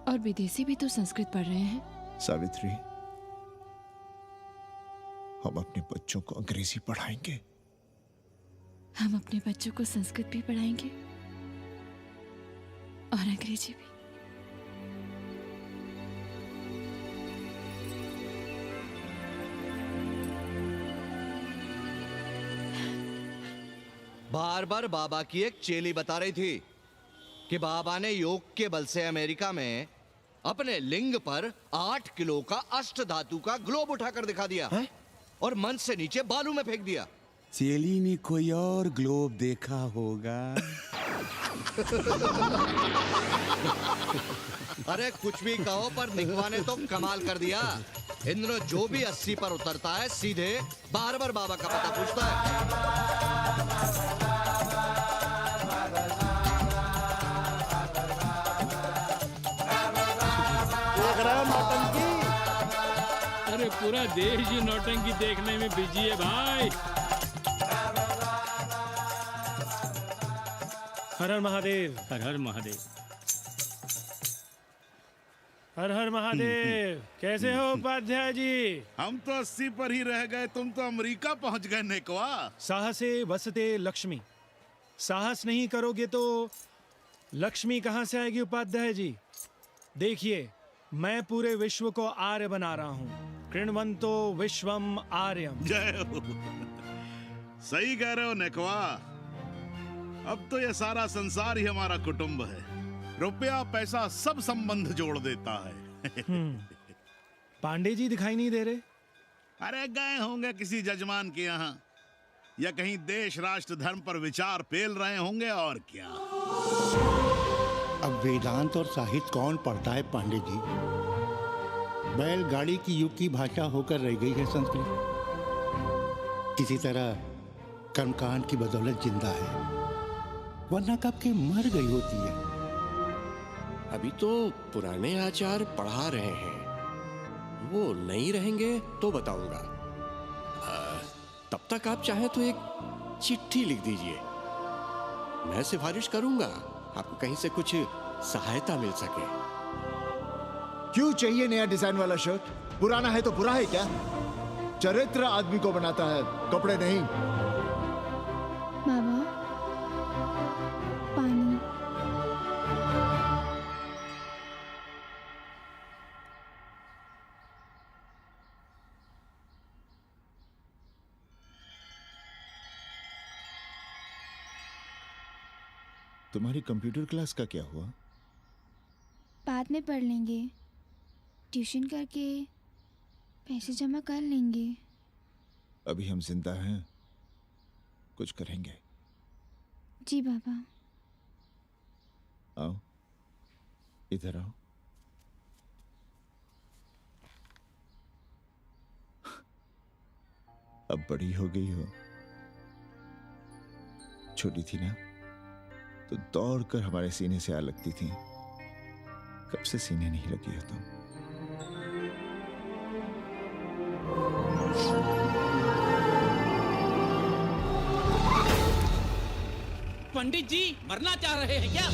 S22: और विदेशी भी तो संस्कृत पढ़ रहे हैं।
S17: सावित्री, हम अपने बच्चों को अंग्रेजी पढ़ाएंगे।
S22: हम अपने बच्चों को संस्कृत भी पढ़ाएंगे और अंग्रेजी भी।
S7: बार बार बाबा की एक चेली बता रही थी कि बाबा ने योग के बल से अमेरिका में अपने लिंग पर 8 किलो का अष्ट धातु का ग्लोब उठाकर दिखा दिया है? और मंच से नीचे बालू में फेंक दिया।
S3: चेली ने कोई और ग्लोब देखा होगा।
S7: अरे कुछ भी कहो, पर निकवा ने तो कमाल कर दिया। इंद्र जो भी 80 पर उतरता है सीधे बार बार बाबा का पता पूछता है।
S10: अरे पूरा देश ही नौटंकी देखने में बिजी है भाई।
S18: हर हर महादेव।
S10: हर हर महादेव।
S6: हर हर महादेव। कैसे हो उपाध्याय जी?
S5: हम तो 80 पर ही रह गए, तुम तो अमेरिका पहुंच गए नेकवा।
S18: साहसे वसते लक्ष्मी। साहस नहीं करोगे तो लक्ष्मी कहां से आएगी उपाध्याय जी? देखिए, मैं पूरे विश्व को आर्य बना रहा हूं। कृण्वन्तो विश्वम आर्यम।
S5: जय हो। सही कह रहे हो नेकवा। अब तो ये सारा संसार ही हमारा कुटुंब है। रुपया पैसा सब संबंध जोड़ देता है।
S18: पांडे जी दिखाई नहीं दे रहे?
S5: अरे गए होंगे किसी जजमान के यहाँ, या कहीं देश राष्ट्र धर्म पर विचार पेल रहे होंगे, और क्या।
S16: अब वेदांत और साहित्य कौन पढ़ता है पांडे जी? बैलगाड़ी की युग की भाषा होकर रह गई है संस्कृत। किसी तरह कर्मकांड की बदौलत जिंदा है, वरना कब के मर गई होती है।
S24: अभी तो पुराने आचार पढ़ा रहे हैं, वो नहीं रहेंगे तो बताऊंगा। तब तक आप चाहें तो एक चिट्ठी लिख दीजिए, मैं सिफारिश करूंगा आपको कहीं से कुछ सहायता मिल सके।
S17: क्यों चाहिए नया डिजाइन वाला शर्ट? पुराना है तो बुरा है क्या? चरित्र आदमी को बनाता है, कपड़े नहीं।
S9: बाबा, पानी।
S17: तुम्हारी कंप्यूटर क्लास का क्या हुआ?
S9: बाद में पढ़ लेंगे, ट्यूशन करके पैसे जमा कर लेंगे।
S17: अभी हम जिंदा हैं, कुछ करेंगे।
S9: जी बाबा।
S17: आओ, इधर आओ। अब बड़ी हो गई हो। छोटी थी ना तो दौड़कर हमारे सीने से आ लगती थी। कब से सीने नहीं लगी हो तुम?
S8: पंडित जी मरना चाह रहे हैं क्या?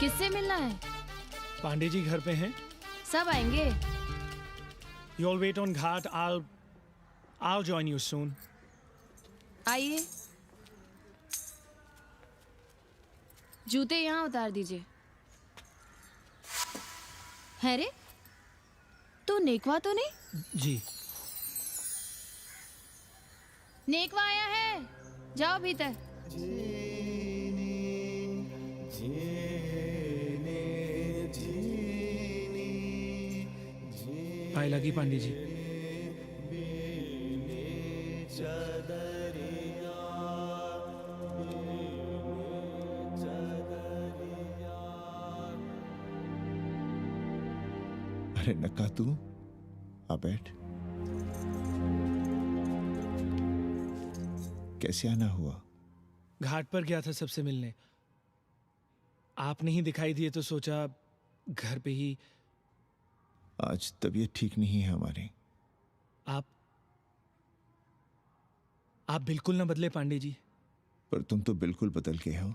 S14: किससे मिलना है?
S18: पांडे जी घर पे हैं।
S14: सब आएंगे।
S18: You all wait on Ghat. I'll join you soon.
S14: आइए। जूते यहाँ उतार दीजिए। है रे? तो नेकवा तो नहीं?
S18: जी।
S14: नेकवा आया है। जाओ भीतर।
S18: पाए लगी पांडे जी।
S17: अरे नक्का तू आ बैठ। कैसे आना हुआ?
S18: घाट पर गया था सबसे मिलने। आप नहीं दिखाई दिए तो सोचा घर पे ही।
S17: आज तबीयत ठीक नहीं है हमारी।
S18: आप बिल्कुल न बदले पांडे जी।
S17: पर तुम तो बिल्कुल बदल गए हो।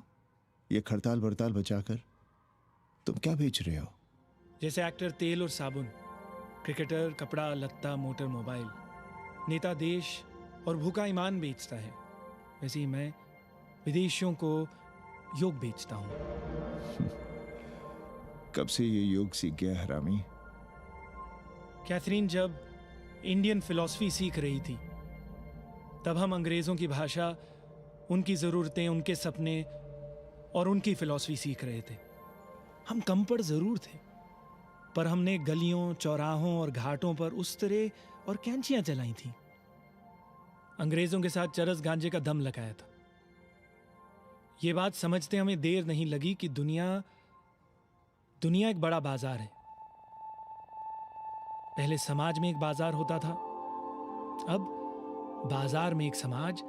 S17: ये खड़ताल बड़ताल बचाकर तुम क्या बेच रहे हो?
S18: जैसे एक्टर तेल और साबुन, क्रिकेटर कपड़ा लत्ता मोटर मोबाइल, नेता देश और भूखा ईमान बेचता है, वैसे ही मैं विदेशियों को योग बेचता हूं।
S17: कब से ये योग सीख गया हरामी?
S18: कैथरीन जब इंडियन फिलॉसफी सीख रही थी तब हम अंग्रेजों की भाषा, उनकी ज़रूरतें, उनके सपने और उनकी फिलॉसफी सीख रहे थे। हम कम पढ़ जरूर थे पर हमने गलियों, चौराहों और घाटों पर उस तरह और कैंचियां चलाई थी। अंग्रेजों के साथ चरस गांजे का दम लगाया था। ये बात समझते हमें देर नहीं लगी कि दुनिया एक बड़ा बाजार है। पहले समाज में एक बाजार होता था, अब बाजार में एक समाज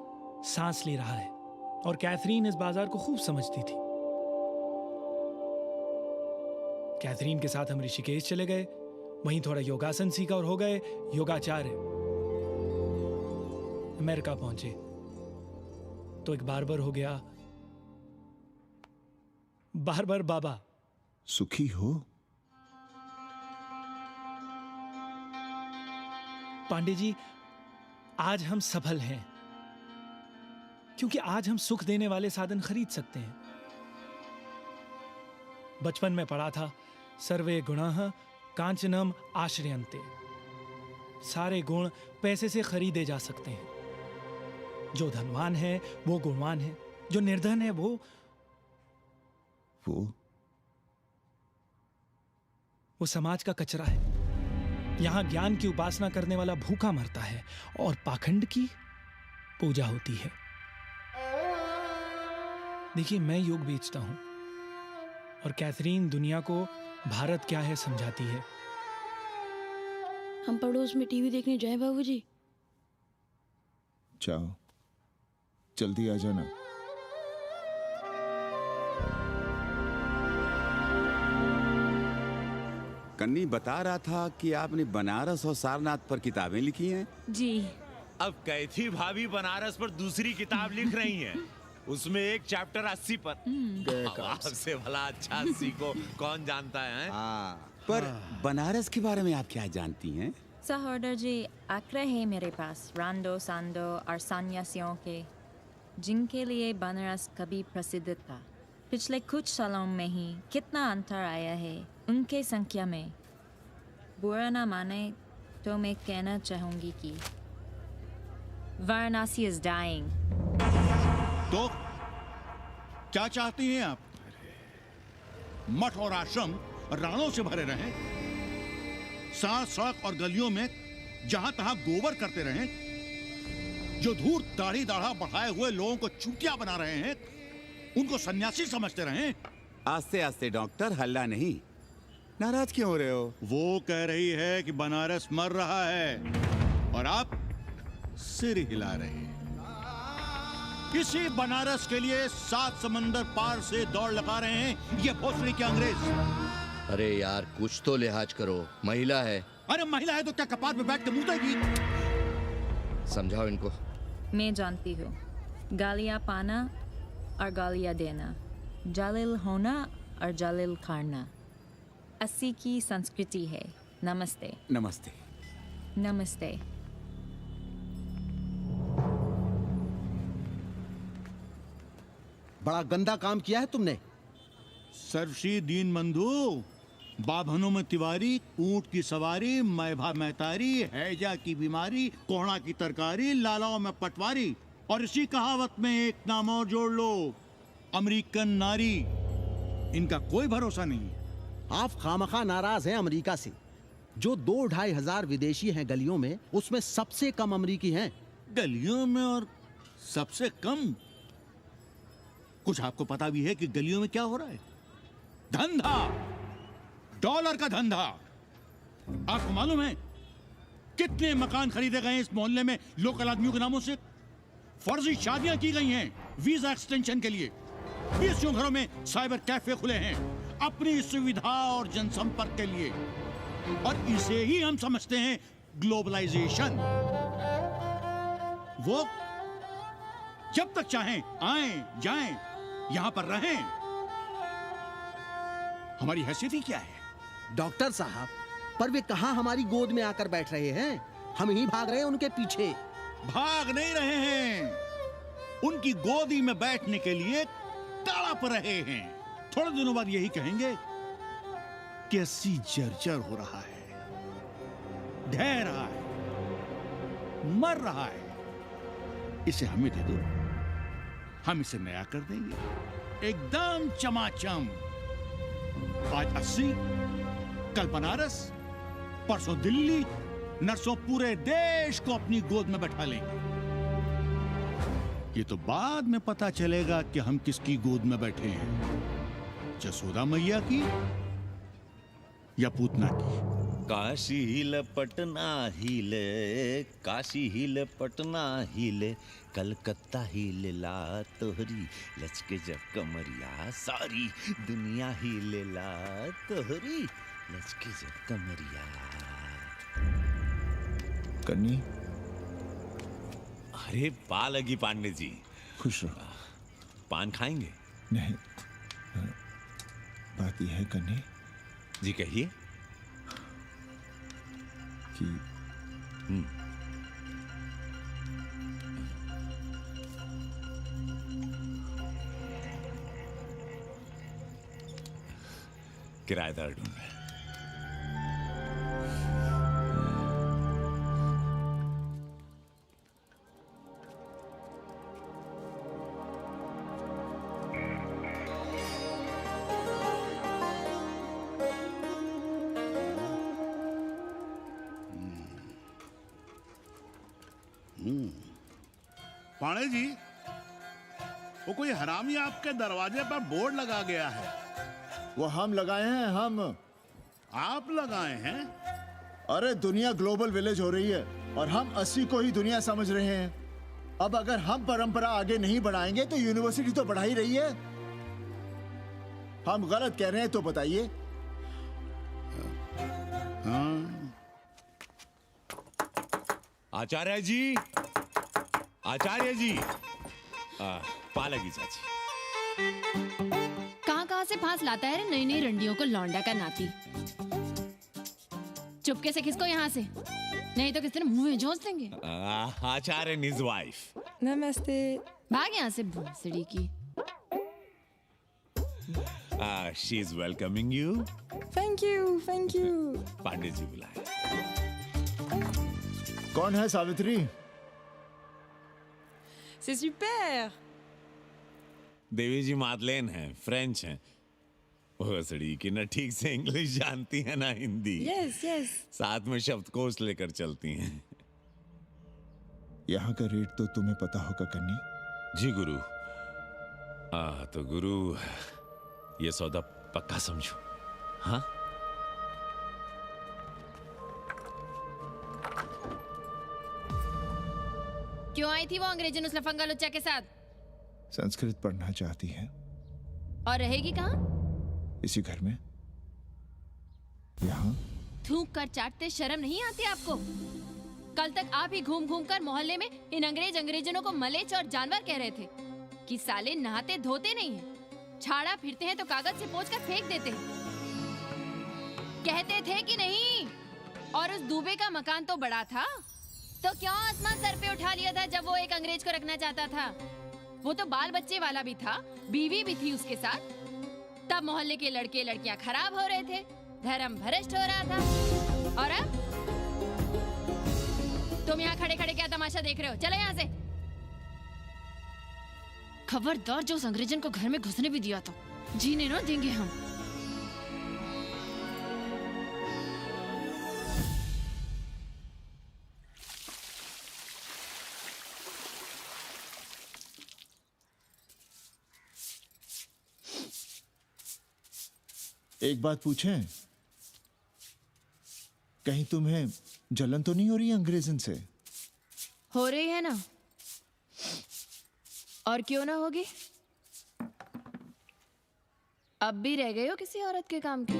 S18: सांस ले रहा है और कैथरीन इस बाजार को खूब समझती थी। कैथरीन के साथ हम ऋषिकेश चले गए, वहीं थोड़ा योगासन सीखा और हो गए योगाचार्य। अमेरिका पहुंचे तो एक बार्बर हो गया, बार्बर बाबा।
S17: सुखी हो?
S18: पांडे जी, आज हम सफल हैं क्योंकि आज हम सुख देने वाले साधन खरीद सकते हैं। बचपन में पढ़ा था, सर्वे गुणाः कांचनम आश्रयन्ते। सारे गुण पैसे से खरीदे जा सकते हैं। जो धनवान है वो गुणवान है, जो निर्धन है वो समाज का कचरा है। यहां ज्ञान की उपासना करने वाला भूखा मरता है और पाखंड की पूजा होती है। देखिए, मैं योग बेचता हूं और कैथरीन दुनिया को भारत क्या है समझाती है।
S12: हम पड़ोस में टीवी देखने जाए बाबूजी?
S17: जाओ, जल्दी आ जाना।
S3: कन्नी बता रहा था कि आपने बनारस और सारनाथ पर किताबें लिखी हैं।
S4: जी।
S2: अब कैथी भाभी बनारस पर दूसरी किताब लिख रही हैं। उसमें एक चैप्टर 80 पर। से भला अच्छा 80 को कौन जानता है?
S3: पर बनारस के बारे में आप क्या जानती हैं?
S4: सहोदर जी, आंकड़े हैं मेरे पास रांडो सांडो और सन्यासियों के, जिनके लिए बनारस कभी प्रसिद्ध था। पिछले कुछ सालों में ही कितना अंतर आया है उनके संख्या में। बुरा ना माने तो मैं कहना चाहूंगी कि वाराणसी is dying।
S1: तो क्या चाहती हैं आप? मठ और आश्रम राणों से भरे रहें, सड़क और गलियों में जहां तहां गोबर करते रहें, जो धूर्त दाढ़ी दाढ़ा बढ़ाए हुए लोगों को चूतिया बना रहे हैं, उनको सन्यासी समझते रहे।
S3: आस्ते आस्ते डॉक्टर, हल्ला नहीं। नाराज क्यों हो रहे हो?
S1: वो कह रही है कि बनारस मर रहा है और आप सिर हिला रहे हैं। इसी बनारस के लिए 7 समंदर पार से दौड़ लगा रहे हैं ये भोसड़ी के अंग्रेज।
S7: अरे यार कुछ तो लिहाज करो, महिला है।
S1: अरे महिला है तो क्या कपाट में बैठ के मुंह देगी?
S7: समझाओ इनको।
S4: मैं जानती हूँ, गालियाँ पाना और गालियाँ देना, जालिल होना और जालिल खाना 80 की संस्कृति है। नमस्ते।
S3: नमस्ते।
S4: नमस्ते।
S15: बड़ा गंदा काम किया है तुमने।
S1: सर्वश्री दीन बंधु, बाभनों में तिवारी, ऊंट की सवारी, मैभा मैतारी, हैजा की बीमारी, कोहड़ा की तरकारी, लालाओं में पटवारी, और इसी कहावत में एक नाम और जोड़ लो, अमेरिकन नारी। इनका कोई भरोसा नहीं।
S15: आप खामखा नाराज हैं अमेरिका से। जो 2-2.5 हजार विदेशी हैं गलियों में, उसमें सबसे कम अमेरिकी हैं।
S1: गलियों में और सबसे कम? कुछ आपको पता भी है कि गलियों में क्या हो रहा है? धंधा, डॉलर का धंधा। आपको मालूम है कितने मकान खरीदे गए इस मोहल्ले में लोकल आदमियों के नामों से? फर्जी शादियां की गई हैं वीजा एक्सटेंशन के लिए। 20 घरों में साइबर कैफे खुले हैं अपनी सुविधा और जनसंपर्क के लिए, और इसे ही हम समझते हैं ग्लोबलाइजेशन। वो जब तक चाहें आएं जाएं, यहां पर रहें। हमारी हैसियत ही क्या है?
S15: डॉक्टर साहब, पर वे कहां हमारी गोद में आकर बैठ रहे हैं? हम ही भाग रहे हैं उनके पीछे।
S1: भाग नहीं रहे हैं, उनकी गोदी में बैठने के लिए तड़प रहे हैं। थोड़े दिनों बाद यही कहेंगे कि 80 जर्जर हो रहा है, ढह रहा है, मर रहा है। इसे हमें दे दो, हम इसे नया कर देंगे एकदम चमाचम। आज 80, कल बनारस, परसों दिल्ली, नरसों पूरे देश को अपनी गोद में बैठा लेंगे। ये तो बाद में पता चलेगा कि हम किसकी गोद में बैठे हैं, जसोदा मैया की या पूतना की।
S2: काशी हिले पटना हिले, काशी हिले पटना हिले, कलकत्ता हिले ला तोहरी, लचके जब कमरिया सारी दुनिया हिले ला तोहरी, लचके जब कमरिया।
S17: कन्नी,
S2: अरे पा लगी पांडे जी।
S17: खुश रहो।
S2: पान खाएंगे?
S17: नहीं, बात यह है कन्नी
S2: जी, कहिए।
S17: कि
S2: किराएदार ढूंढ रहे हैं।
S5: पाणे जी, वो कोई हरामी आपके दरवाजे पर बोर्ड लगा गया है।
S17: वो हम लगाए हैं। हम?
S5: आप लगाए हैं?
S17: अरे दुनिया ग्लोबल विलेज हो रही है और हम 80 को ही दुनिया समझ रहे हैं। अब अगर हम परंपरा आगे नहीं बढ़ाएंगे तो यूनिवर्सिटी तो बढ़ा ही रही है। हम गलत कह रहे हैं तो बताइए।
S2: आचार्य जी, आचार्य जी, पालगी चाची।
S14: कहाँ से फांस लाता है रे नई नई रंडियों को, लौंडा का नाती। चुपके से खिसको यहाँ से, नहीं तो किसी ने मुंह में जोश देंगे।
S2: आचार्य and his wife।
S22: नमस्ते।
S14: भाग यहाँ से भोसड़ी की।
S2: She is welcoming you।
S22: Thank you, thank you.
S2: Pandey ji बुलाए।
S17: कौन है सावित्री?
S22: C'est super।
S2: देवी जी मादलेन हैं, फ्रेंच हैं। भोसड़ी की ना ठीक से इंग्लिश जानती है ना हिंदी।
S22: Yes yes.
S2: साथ में शब्दकोश लेकर चलती हैं।
S17: यहाँ का रेट तो तुम्हें पता होगा कन्नी।
S2: जी गुरु। तो गुरु ये सौदा पक्का समझो। हाँ
S14: क्यों आई थी वो अंग्रेजन उस लफंगा लुच्चा के साथ?
S17: संस्कृत पढ़ना चाहती है।
S14: और रहेगी कहाँ?
S17: इसी घर में, यहाँ।
S14: थूक कर चाटते शर्म नहीं आती आपको? कल तक आप ही घूम घूम कर मोहल्ले में इन अंग्रेजनों को मलेच और जानवर कह रहे थे कि साले नहाते धोते नहीं हैं, छाड़ा फिरते हैं तो कागज से पोंछ कर फेंक देते हैं। कहते थे कि नहीं? और उस दूबे का मकान तो बड़ा था, तो क्यों आसमान सर पे उठा लिया था जब वो एक अंग्रेज को रखना चाहता था? वो तो बाल बच्चे वाला भी था, बीवी भी थी उसके साथ। तब मोहल्ले के लड़के लड़कियां खराब हो रहे थे, धर्म भ्रष्ट हो रहा था। और अब तुम यहाँ खड़े खड़े क्या तमाशा देख रहे हो? चलो यहाँ से। खबरदार, जो उस अंग्रेजन को घर में घुसने भी दिया तो जीने न देंगे हम।
S17: एक बात पूछें, कहीं तुम्हें जलन तो नहीं हो रही अंग्रेजन से?
S14: हो रही है ना, और क्यों ना होगी? अब भी रह गए हो किसी औरत के काम की?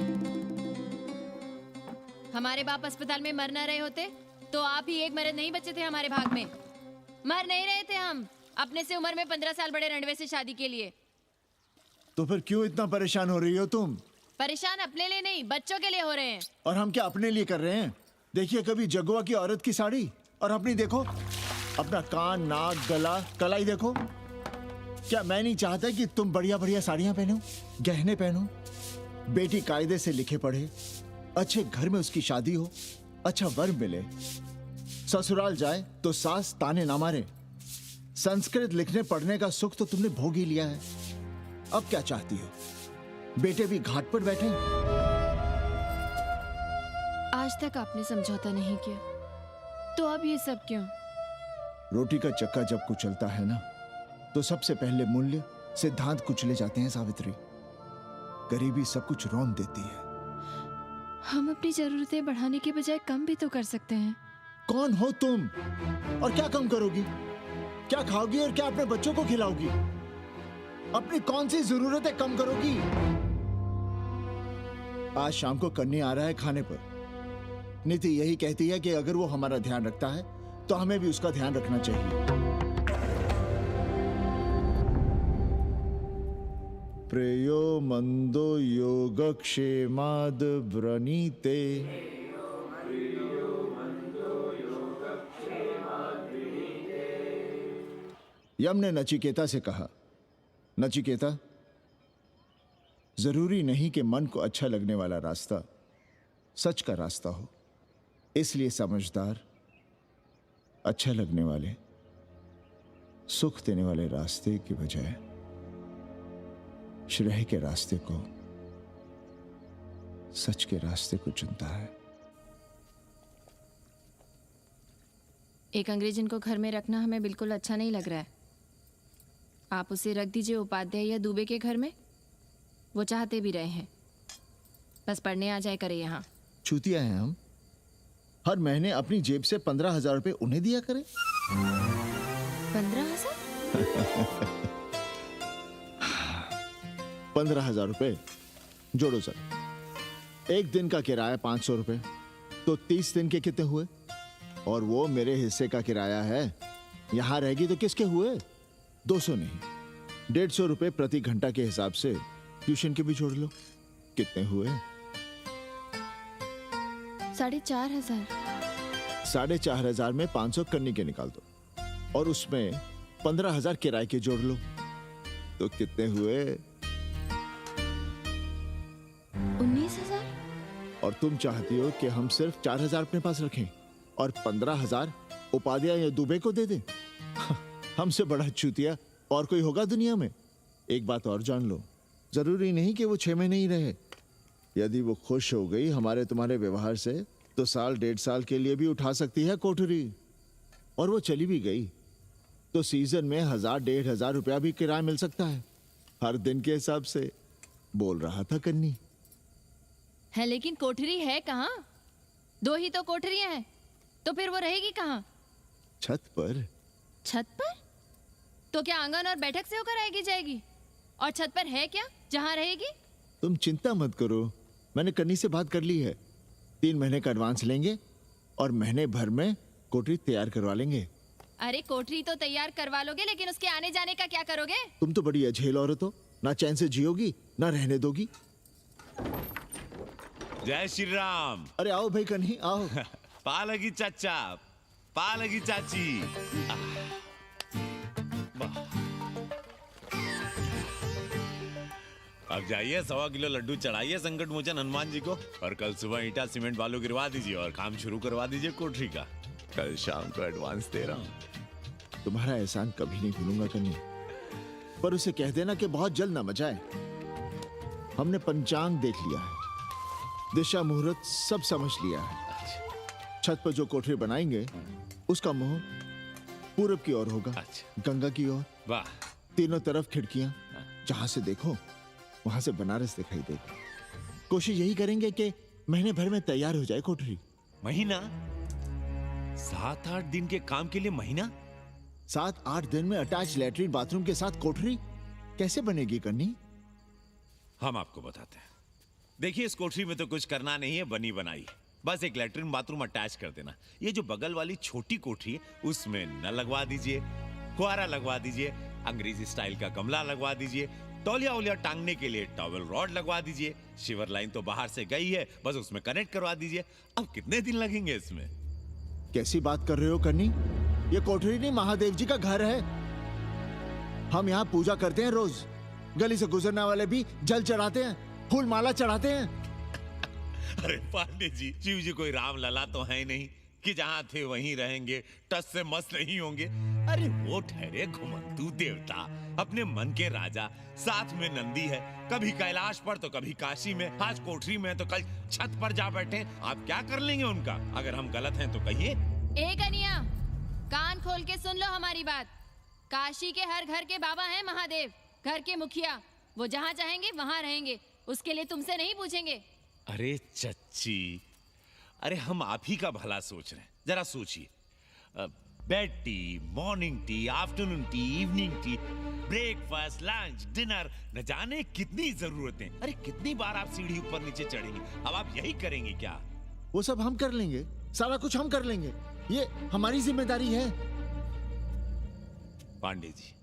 S14: हमारे बाप अस्पताल में मर ना रहे होते तो आप ही एक मर्द नहीं बचे थे हमारे भाग में। मर नहीं रहे थे हम अपने से उम्र में 15 साल बड़े रणवे से शादी के लिए।
S17: तो फिर क्यों इतना परेशान हो रही हो तुम?
S14: परेशान अपने लिए नहीं, बच्चों के लिए हो रहे हैं।
S17: और हम क्या अपने लिए कर रहे हैं? देखिए कभी जगुआ की औरत की साड़ी और अपनी देखो, अपना कान, नाक, गला, कलाई देखो। क्या मैं नहीं चाहता कि तुम बढ़िया बढ़िया साड़ियां पहनो, गहने पहनो, बेटी कायदे से लिखे पढ़े, अच्छे घर में उसकी शादी हो, अच्छा वर मिले, ससुराल जाए तो सास ताने ना मारे। संस्कृत लिखने पढ़ने का सुख तो तुमने भोग ही लिया है, अब क्या चाहती हो? बेटे भी घाट पर बैठे।
S22: आज तक आपने समझौता नहीं किया, तो अब ये सब क्यों?
S17: रोटी का चक्का जब कुचलता है ना, तो सबसे पहले मूल्य सिद्धांत कुचले जाते हैं सावित्री। गरीबी सब कुछ रौंद देती है।
S22: हम अपनी जरूरतें बढ़ाने के बजाय कम भी तो कर सकते हैं।
S17: कौन हो तुम और क्या कम करोगी? क्या खाओगी और क्या अपने बच्चों को खिलाओगी? अपनी कौन सी जरूरतें कम करोगी? आज शाम को कन्नी आ रहा है खाने पर। नीति यही कहती है कि अगर वो हमारा ध्यान रखता है तो हमें भी उसका ध्यान रखना चाहिए। प्रेयो मंदो योगक्षेमाद व्रणीते। यम ने नचिकेता से कहा, नचिकेता, जरूरी नहीं कि मन को अच्छा लगने वाला रास्ता सच का रास्ता हो। इसलिए समझदार, अच्छा लगने वाले, सुख देने वाले रास्ते की बजाय श्रेय के रास्ते को, सच के रास्ते को चुनता है।
S14: एक अंग्रेजन को घर में रखना हमें बिल्कुल अच्छा नहीं लग रहा है। आप उसे रख दीजिए उपाध्याय या दुबे के घर में, वो चाहते भी रहे हैं। बस पढ़ने आ जाए करे यहाँ।
S17: चूतिया हैं हम, हर महीने अपनी जेब से 15,000 रुपए उन्हें दिया करें।
S14: 15,000?
S17: 15,000 रुपए जोड़ो सर। एक दिन का किराया 500 रुपए, तो 30 दिन के कितने हुए? और वो मेरे हिस्से का किराया है। यहां रहेगी तो किसके हुए? 200 नहीं, 150 रुपए प्रति घंटा के हिसाब से ट्यूशन के भी जोड़ लो। कितने हुए?
S22: 4,500।
S17: 4,500 में 500 कन्नी के निकाल दो और उसमें 15,000 किराए के जोड़ लो, तो कितने हुए?
S22: 19,000।
S17: और तुम चाहती हो कि हम सिर्फ 4,000 अपने पास रखें और 15,000 उपाध्याय या दुबे को दे दें? हमसे बड़ा चूतिया और कोई होगा दुनिया में? एक बात और जान लो, जरूरी नहीं कि वो 6 महीने ही रहे। यदि वो खुश हो गई हमारे तुम्हारे व्यवहार से, तो साल 1.5 साल के लिए भी उठा सकती है कोठरी। और वो चली भी गई तो सीजन में 1000-1500 रुपया भी किराया मिल सकता है, हर दिन के हिसाब से, बोल रहा था कन्नी।
S14: है लेकिन कोठरी है कहाँ? 2 ही तो कोठरियां हैं, तो फिर वो रहेगी कहाँ?
S17: छत पर।
S14: छत पर? तो क्या आंगन और बैठक से होकर आएगी जाएगी? और छत पर है क्या जहाँ रहेगी?
S17: तुम चिंता मत करो, मैंने कन्नी से बात कर ली है। 3 महीने का एडवांस लेंगे और महीने भर में कोठरी तैयार करवा लेंगे।
S14: अरे कोठरी तो तैयार करवा लोगे, लेकिन उसके आने जाने का क्या करोगे?
S17: तुम तो बड़ी अझेल औरत हो, ना चैन से जियोगी ना रहने दोगी।
S2: जय श्री राम।
S17: अरे आओ भाई कन्ही आओ।
S2: पालगी चाचा, पालगी चाची। अब जाइए 1.25 किलो लड्डू चढ़ाइए संकट मोचन हनुमान जी को, और कल सुबह ईटा सीमेंट बालू गिरवा दीजिए और काम शुरू करवा दीजिए कोठरी का। कल शाम को एडवांस दे रहा हूँ।
S17: तुम्हारा एहसान कभी नहीं भूलूंगा कन्नी, पर उसे कह देना कि बहुत जल्द ना मचाए। हमने पंचांग देख लिया है, दिशा मुहूर्त सब समझ लिया है। छत पर जो कोठरी बनाएंगे उसका मुंह पूरब की ओर होगा, गंगा की ओर।
S2: वाह।
S17: तीनों तरफ खिड़कियां, जहां से देखो वहां से बनारस दिखाई देगा। कोशिश यही करेंगे कि महीने भर में तैयार हो जाए कोठरी।
S2: महीना? 7-8 दिन के काम के लिए महीना?
S17: 7-8 दिन में अटैच लैट्रिन बाथरूम के साथ कोठरी कैसे बनेगी कन्नी?
S2: हम आपको बताते हैं। देखिए, इस कोठरी में तो कुछ करना नहीं है, बनी बनाई। बस एक लैट्रिन बाथरूम अटैच कर देना। ये जो बगल वाली छोटी कोठरी है उसमें नल लगवा दीजिए, फुहारा लगवा दीजिए, अंग्रेजी स्टाइल का गमला लगवा दीजिए, तौलिया उलिया टांगने के लिए टॉवल रॉड लगवा दीजिए। शिवर लाइन तो बाहर से गई है, बस उसमें कनेक्ट करवा दीजिए। अब कितने दिन लगेंगे इसमें?
S17: कैसी बात कर रहे हो कन्नी? ये कोठरी नहीं, महादेव जी का घर है। हम यहाँ पूजा करते हैं रोज। गली से गुजरने वाले भी जल चढ़ाते हैं, फूल माला चढ़ाते हैं।
S2: अरे पांडे जी, शिव जी कोई राम लला तो है नहीं कि जहां थे वहीं रहेंगे, टस से मस्त नहीं होंगे। अरे वो ठहरे घुमंतू देवता, अपने मन के राजा, साथ में नंदी है, कभी कैलाश पर तो कभी काशी में, आज कोठरी में तो कल छत पर जा बैठे। आप क्या कर लेंगे उनका? अगर हम गलत हैं तो कहिए।
S14: ए कन्या, कान खोल के सुन लो हमारी बात। काशी के हर घर के बाबा हैं महादेव, घर के मुखिया। वो जहाँ चाहेंगे वहाँ रहेंगे, उसके लिए तुमसे नहीं पूछेंगे।
S2: अरे चच्ची, अरे हम आप ही का भला सोच रहे हैं, जरा सोचिए। Bed tea, morning tea, afternoon T, evening tea, breakfast, lunch, dinner, न जाने कितनी जरूरतें। अरे कितनी बार आप सीढ़ी ऊपर नीचे चढ़ेंगे। अब आप यही करेंगे क्या?
S17: वो सब हम कर लेंगे, सारा कुछ हम कर लेंगे, ये हमारी जिम्मेदारी है।
S2: पांडे जी,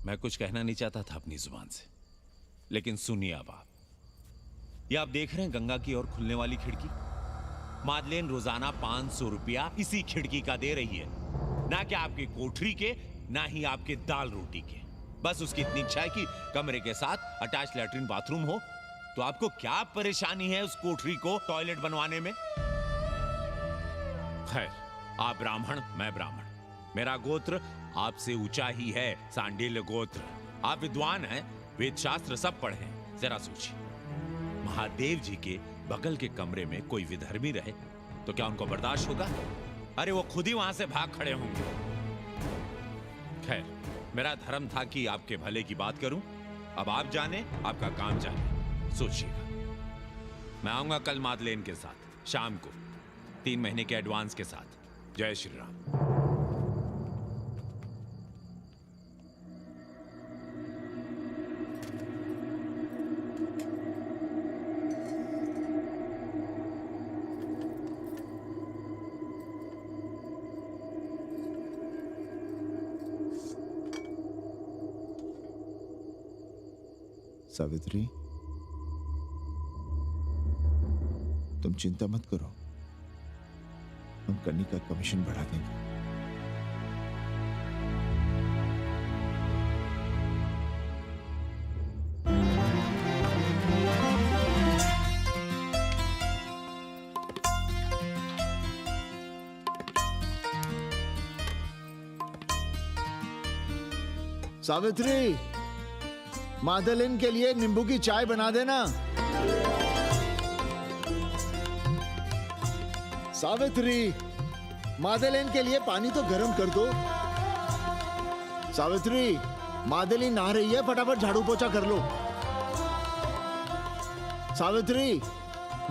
S2: मैं कुछ कहना नहीं चाहता था अपनी जुबान से, लेकिन सुनिए अब आप। ये आप देख रहे हैं गंगा की ओर खुलने वाली खिड़की? मादलेन रोजाना 500 रुपया इसी खिड़की का दे रही है, ना कि आपकी कोठरी के, ना ही आपके दाल रोटी के। बस उसकी इतनी इच्छा है कि कमरे के साथ अटैच लैट्रिन बाथरूम हो। तो आपको क्या परेशानी है उस कोठरी को टॉयलेट बनवाने में? खैर, आप ब्राह्मण, मैं ब्राह्मण, मेरा गोत्र आपसे ऊंचा ही है, सांडिल्य गोत्र। आप विद्वान हैं, वेद शास्त्र सब पढ़े हैं। जरा सोचिए, महादेव जी के बगल के कमरे में कोई विधर्मी रहे तो क्या उनको बर्दाश्त होगा? अरे वो खुद ही वहां से भाग खड़े होंगे। खैर, मेरा धर्म था कि आपके भले की बात करूं। अब आप जाने, आपका काम जाने। सोचिएगा। मैं आऊंगा कल मादलेन के साथ शाम को, 3 महीने के एडवांस के साथ। जय श्री राम।
S17: सावित्री, तुम चिंता मत करो, हम कन्नी का कमीशन बढ़ा देंगे। सावित्री, मादलिन के लिए नींबू की चाय बना देना। सावित्री, मादेलेन के लिए पानी तो गर्म कर दो। सावित्री, मादेली नहा रही है, फटाफट झाड़ू पोछा कर लो। सावित्री,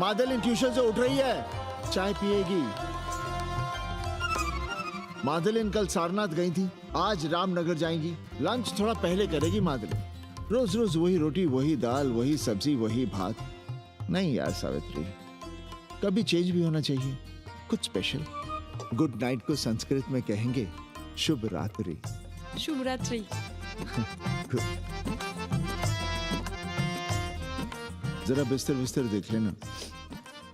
S17: मादेली ट्यूशन से उठ रही है, चाय पिएगी। मादेलिन कल सारनाथ गई थी, आज रामनगर जाएंगी। लंच थोड़ा पहले करेगी मादेलिन। रोज रोज वही रोटी, वही दाल, वही सब्जी, वही भात। नहीं यार सावित्री, कभी चेंज भी होना चाहिए, कुछ स्पेशल। गुड नाइट को संस्कृत में कहेंगे शुभ रात्रि।
S22: शुभ रात्रि।
S17: जरा बिस्तर बिस्तर देख लेना,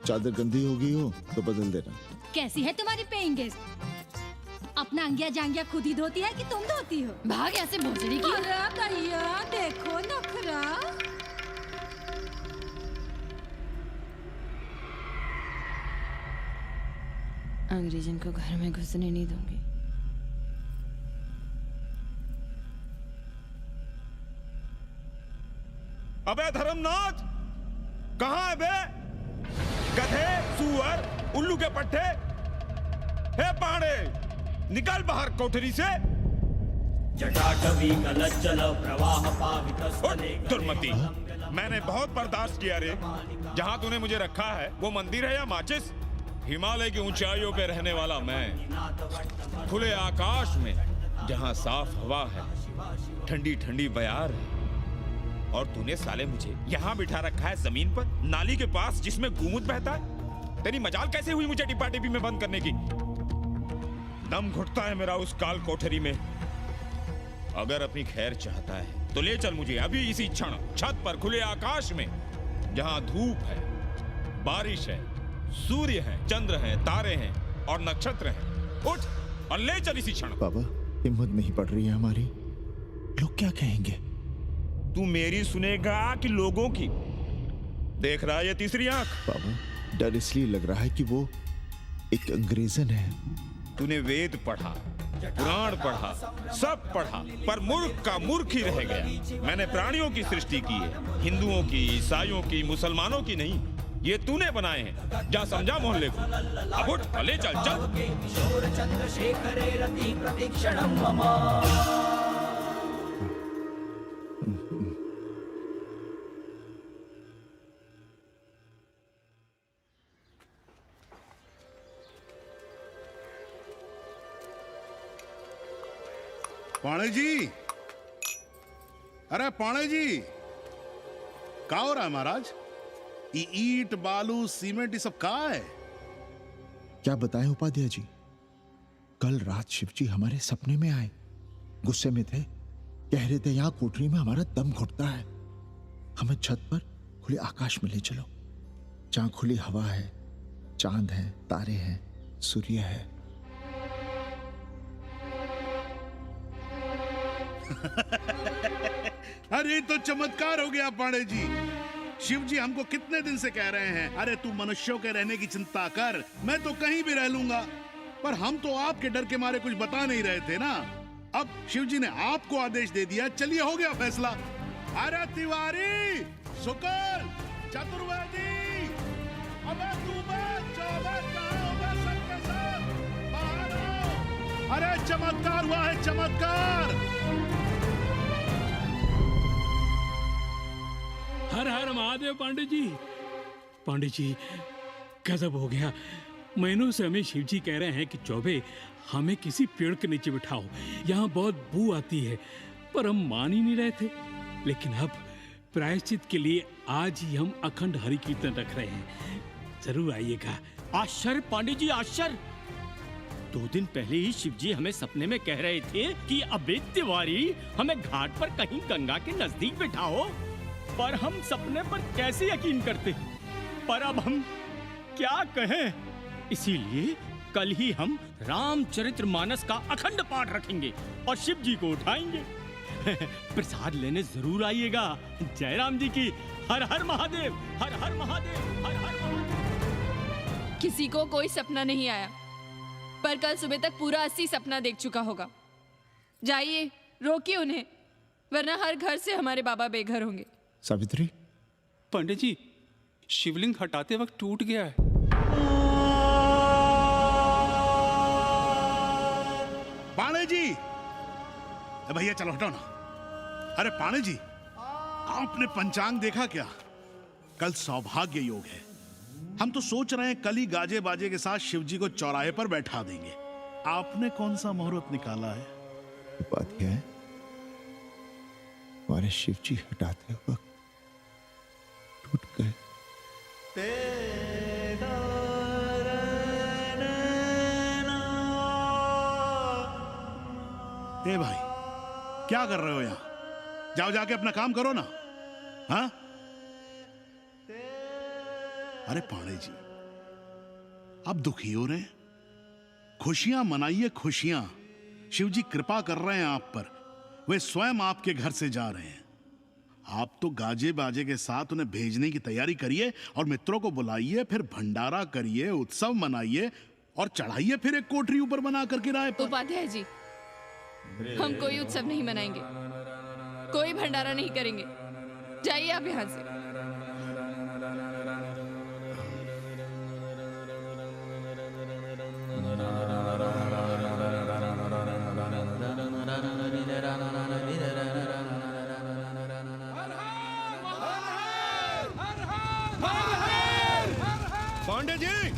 S17: चादर गंदी हो गई हो तो बदल देना।
S13: कैसी है तुम्हारी पेइंग गेस्ट? अपना अंगिया जांगिया खुद ही धोती है कि तुम धोती हो?
S22: भाग ऐसे भोसड़ी की।
S13: अरे दैया, देखो नखरा।
S22: अंग्रेजन को घर में घुसने नहीं दूंगी।
S2: अबे धर्मनाथ, कहाँ है बे? गधे, सुअर, उल्लू के पट्टे। हे पांडे, निकल बाहर कोठरी से।
S19: जटाटवी कलज्जल प्रवाह पावितस्तने।
S2: दुर्मति, मैंने बहुत बर्दाश्त किया रे। जहाँ तूने मुझे रखा है वो मंदिर है या माचिस? हिमालय की ऊंचाइयों पे रहने वाला मैं, खुले आकाश में जहाँ साफ हवा है, ठंडी ठंडी बयार है, और तूने साले मुझे यहाँ बिठा रखा है जमीन पर, नाली के पास जिसमें गोमूत्र बहता है। तेरी मजाल कैसे हुई मुझे डिब्बा डिब्बी में बंद करने की? दम घुटता है मेरा उस काल कोठरी में। अगर अपनी खैर चाहता है तो ले चल मुझे अभी इसी क्षण छत पर, खुले आकाश में, जहाँ धूप है, बारिश है, सूर्य है, चंद्र है, तारे हैं और नक्षत्र हैं। उठ और ले चल इसी क्षण।
S17: बाबा, हिम्मत नहीं पड़ रही है हमारी। लोग क्या कहेंगे?
S2: तू मेरी सुनेगा कि लोगों की? देख रहा है ये तीसरी आंख?
S17: बाबा, डर इसलिए लग रहा है कि वो एक अंग्रेजन है।
S2: तूने वेद पढ़ा, पुराण पढ़ा, सब पढ़ा, पर मूर्ख का मूर्ख ही रह गया। मैंने प्राणियों की सृष्टि की है, हिंदुओं की, ईसाइयों की, मुसलमानों की नहीं। ये तूने बनाए हैं। जा समझा मोहल्ले को। अब उठ, ले चल चल।
S5: पाणे जी, अरे पाणे जी, क्या हो रहा है महाराज? ये ईट, बालू, सीमेंट, ये सब कहाँ है?
S17: क्या बताएं उपाध्याय जी, कल रात शिवजी हमारे सपने में आए। गुस्से में थे, कह रहे थे यहाँ कोठरी में हमारा दम घुटता है, हमें छत पर खुले आकाश में ले चलो, जहाँ खुली हवा है, चांद है, तारे हैं, सूर्य है।
S5: अरे तो चमत्कार हो गया पांडे जी। शिव जी हमको कितने दिन से कह रहे हैं, अरे तू मनुष्यों के रहने की चिंता कर, मैं तो कहीं भी रह लूंगा। पर हम तो आपके डर के मारे कुछ बता नहीं रहे थे ना। अब शिव जी ने आपको आदेश दे दिया, चलिए हो गया फैसला। अरे तिवारी, शुक्ल, चतुर्वेदी, अबे तू सबके सब बाहर आओ। अरे चमत्कार हुआ है, चमत्कार।
S10: हर हर महादेव पांडे जी। पांडे जी, गजब हो गया। महीनों से हमें शिवजी कह रहे हैं कि चौबे हमें किसी पेड़ के नीचे बिठाओ, यहाँ बहुत बू आती है, पर हम मान ही नहीं रहे थे। लेकिन अब प्रायश्चित के लिए आज ही हम अखंड हरि कीर्तन रख रहे हैं, जरूर आइएगा।
S8: आश्चर्य पांडे जी, आश्चर्य। 2 दिन पहले ही शिवजी हमें सपने में कह रहे थे कि अबे तिवारी, हमें घाट पर कहीं गंगा के नजदीक बिठाओ, पर हम सपने पर कैसे यकीन करते? पर अब हम क्या कहें? इसीलिए कल ही हम रामचरितमानस का अखंड पाठ रखेंगे और शिव जी को उठाएंगे। प्रसाद लेने जरूर आइएगा। जय राम जी की। हर हर महादेव, हर हर महादेव, हर हर महादेव।
S14: किसी को कोई सपना नहीं आया, पर कल सुबह तक पूरा 80 सपना देख चुका होगा। जाइए, रोकिए उन्हें, वरना हर घर से हमारे बाबा बेघर होंगे।
S17: सावित्री,
S20: पंडित जी, शिवलिंग हटाते वक्त टूट गया है।
S5: पाणे जी, भैया चलो हटो ना। अरे पाणे जी, आपने पंचांग देखा क्या? कल सौभाग्य योग है। हम तो सोच रहे हैं कल ही गाजे बाजे के साथ शिव जी को चौराहे पर बैठा देंगे। आपने कौन सा मुहूर्त निकाला है?
S17: बात यह है, हमारे शिव जी हटाते वक्त टूट गए।
S5: ए भाई, क्या कर रहे हो यहां? जाओ जाके अपना काम करो ना। हाँ? अरे पाणे जी, आप दुखी हो रहे हैं? खुशियां मनाइए, खुशियां। शिव जी कृपा कर रहे हैं आप पर। वे स्वयं आपके घर से जा रहे हैं। आप तो गाजे बाजे के साथ उन्हें भेजने की तैयारी करिए और मित्रों को बुलाइए, फिर भंडारा करिए, उत्सव मनाइए और चढ़ाइए फिर एक कोठरी ऊपर बना कर किराए पर।
S14: उपाध्याय जी, हम कोई उत्सव नहीं मनाएंगे, कोई भंडारा नहीं करेंगे। जाइए आप यहाँ से।
S3: पांडे जी,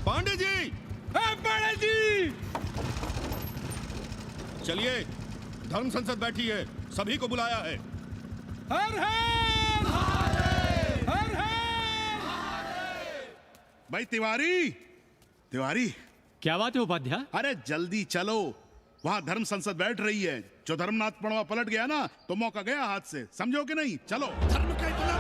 S3: पांडे जी,
S6: पांडे जी,
S3: चलिए, धर्म संसद बैठी है, सभी को बुलाया है।
S6: हर हर हर हर।
S5: भाई तिवारी, तिवारी,
S8: क्या बात है उपाध्याय?
S5: अरे जल्दी चलो, वहां धर्म संसद बैठ रही है। जो धर्मनाथ पड़वा पलट गया ना, तो मौका गया हाथ से, समझो कि नहीं? चलो।
S3: धर्म का इतना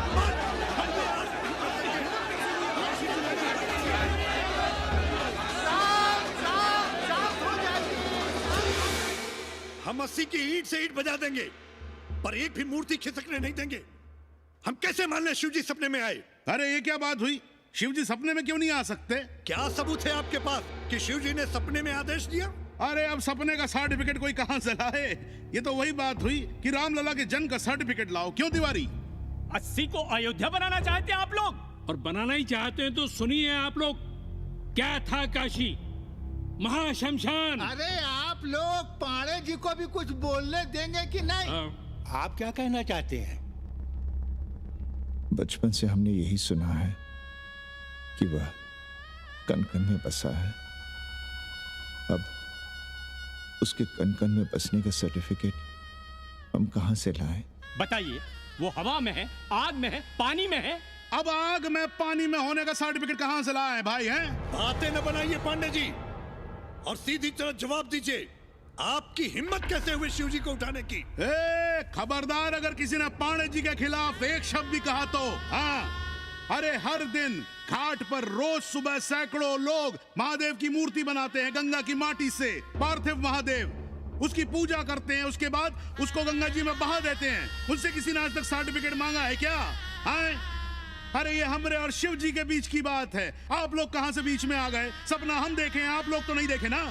S3: हम 80 की ईंट से ईंट बजा देंगे, पर एक भी मूर्ति खिसकने नहीं देंगे। हम कैसे मान लें शिव जी सपने में आए?
S5: अरे ये क्या बात हुई? शिव जी सपने में क्यों नहीं आ सकते?
S3: क्या सबूत है आपके पास कि शिव जी ने सपने में आदेश दिया?
S5: अरे अब सपने का सर्टिफिकेट कोई कहां से लाए? ये तो वही बात हुई कि रामलला के जन्म का सर्टिफिकेट लाओ। क्यों तिवारी?
S8: 80 को अयोध्या बनाना चाहते हैं आप लोग?
S10: और बनाना ही चाहते हैं तो सुनिए आप लोग, क्या था काशी महाशमशान।
S16: अरे आप लोग पाणे जी को भी कुछ बोलने देंगे कि नहीं? आप क्या कहना चाहते हैं?
S17: बचपन से हमने यही सुना है कि वह कन कन में बसा है। अब उसके कन कन में बसने का सर्टिफिकेट हम कहां से लाएं?
S8: बताइए, वो हवा में है, आग में है, पानी में है?
S5: अब आग में पानी में होने का सर्टिफिकेट कहां से लाए भाई? हैं?
S3: बातें न बनाइए पांडे जी, और सीधी तरह जवाब दीजिए, आपकी हिम्मत कैसे हुई शिव जी को उठाने की?
S5: खबरदार, अगर किसी ने पाणे जी के खिलाफ एक शब्द भी कहा तो। हाँ, अरे हर दिन घाट पर रोज सुबह सैकड़ों लोग महादेव की मूर्ति बनाते हैं गंगा की माटी से, पार्थिव महादेव। उसकी पूजा करते हैं, उसके बाद उसको गंगा जी में बहा देते हैं। उनसे किसी ने आज तक सर्टिफिकेट मांगा है क्या? अरे ये हमरे और शिव जी के बीच की बात है। आप लोग कहां से बीच में आ गए? सपना हम देखे हैं, आप लोग तो नहीं देखे ना।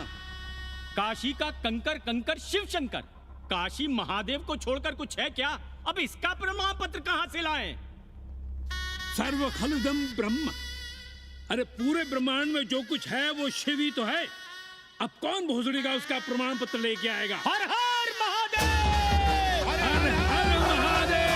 S8: काशी का कंकर कंकर शिव शंकर, काशी महादेव को छोड़कर कुछ है क्या? अब इसका प्रमाण पत्र कहां से लाएं?
S10: सर्व खलुदम ब्रह्म। अरे पूरे ब्रह्मांड में जो कुछ है वो शिव ही तो है। अब कौन भोसड़ी का उसका प्रमाण पत्र लेके आएगा?
S8: हर हर महादेव,
S10: हर हर महादेव।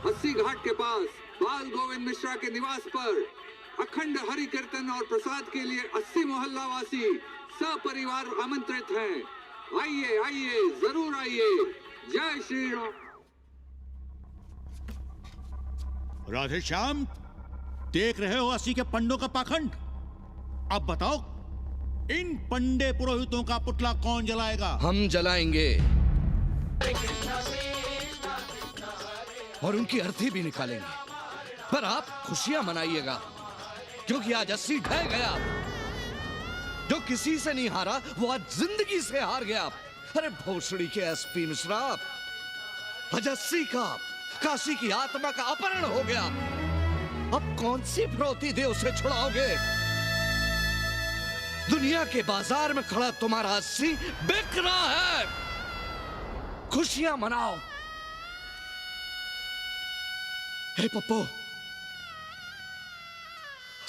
S11: अस्सी घाट के पास बाल गोविंद मिश्रा के निवास पर अखंड हरि कीर्तन और प्रसाद के लिए 80 मोहल्ला वासी सपरिवार आमंत्रित हैं। आइए आइए, जरूर आइए। जय श्री राम।
S1: राधे श्याम, देख रहे हो 80 के पंडों का पाखंड। अब बताओ, इन पंडे पुरोहितों का पुतला कौन जलाएगा?
S7: हम जलाएंगे और उनकी अर्थी भी निकालेंगे। पर आप खुशियां मनाइएगा, क्योंकि आज 80 ढह गया। जो किसी से नहीं हारा, वो आज जिंदगी से हार गया। अरे भोसड़ी के एसपी मिश्रा, आज 80 का काशी की आत्मा का अपहरण हो गया। अब कौन सी फिरौती दे उसे छुड़ाओगे? दुनिया के बाजार में खड़ा तुम्हारा 80 बिक रहा है। खुशियां मनाओ। हे पप्पू,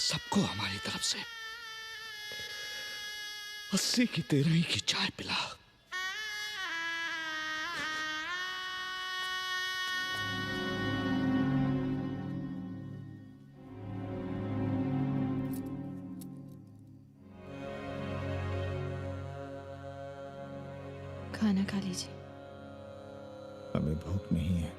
S7: सबको हमारी तरफ से 80 की 13 की चाय पिला।
S22: खाना खा लीजिए।
S17: हमें भूख नहीं है।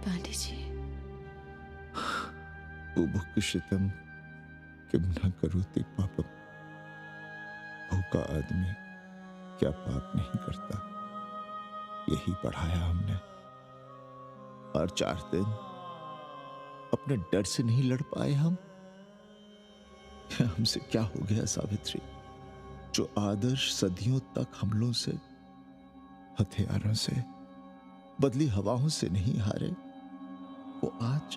S22: पांडे जी,
S17: बुभुक्षितम किम न करोति पापम। भूखा आदमी क्या पाप नहीं करता, यही पढ़ाया हमने। और 4 दिन अपने डर से नहीं लड़ पाए हम। हमसे क्या हो गया सावित्री? जो आदर्श सदियों तक हमलों से, हथियारों से, बदली हवाओं से नहीं हारे, वो आज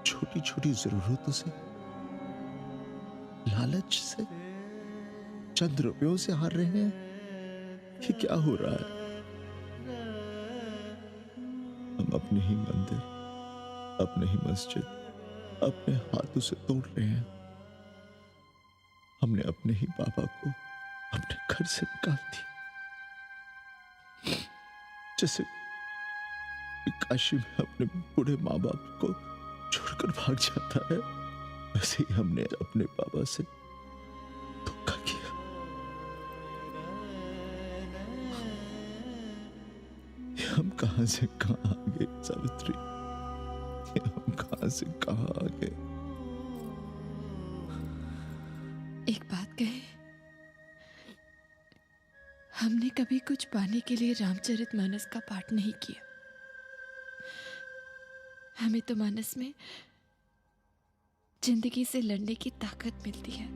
S17: छोटी छोटी जरूरतों से, लालच से, चंद रुपयों से हार रहे हैं। ये क्या हो रहा है? हम अपने ही मंदिर, अपने ही मस्जिद अपने हाथों से तोड़ रहे हैं। हमने अपने ही बाबा को अपने घर से निकाल दिया। जैसे काशी में अपने बूढ़े माँ बाप को छोड़कर भाग जाता है, वैसे ही हमने अपने बाबा से धोखा किया। ये हम कहां से कहां आ गए सावित्री? ये हम कहां से कहां आ गए?
S22: एक बात कहे, हमने कभी कुछ पाने के लिए रामचरितमानस का पाठ नहीं किया। हमें तो मानस में जिंदगी से लड़ने की ताकत मिलती है,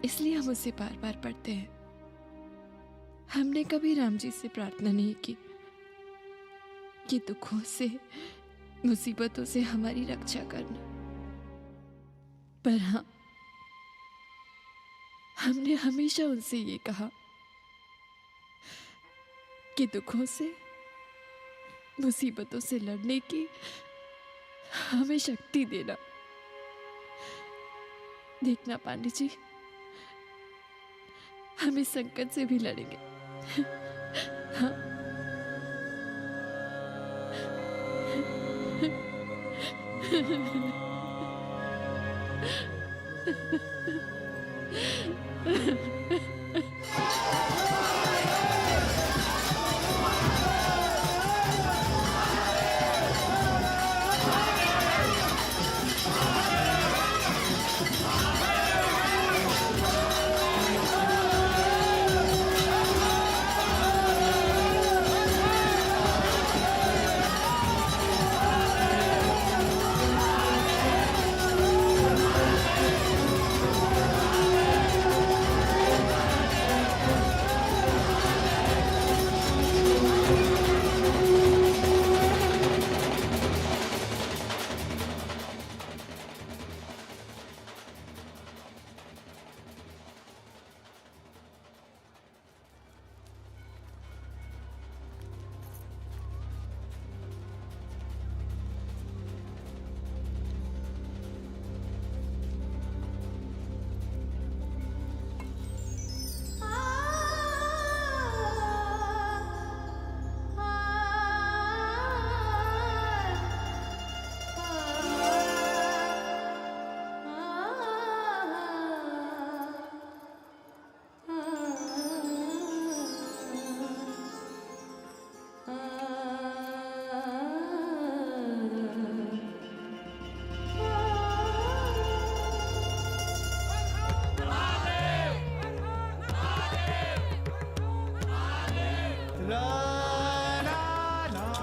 S22: इसलिए हम उसे बार बार पढ़ते हैं। हमने कभी राम जी से प्रार्थना नहीं की कि दुखों से, मुसीबतों से हमारी रक्षा करना। पर हाँ, हमने हमेशा उनसे ये कहा कि दुखों से, मुसीबतों से लड़ने की हमें शक्ति देना। देखना पांडे जी, हम इस संकट से भी लड़ेंगे। हाँ।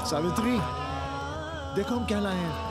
S17: सावित्री, देखो हम क्या लाए हैं।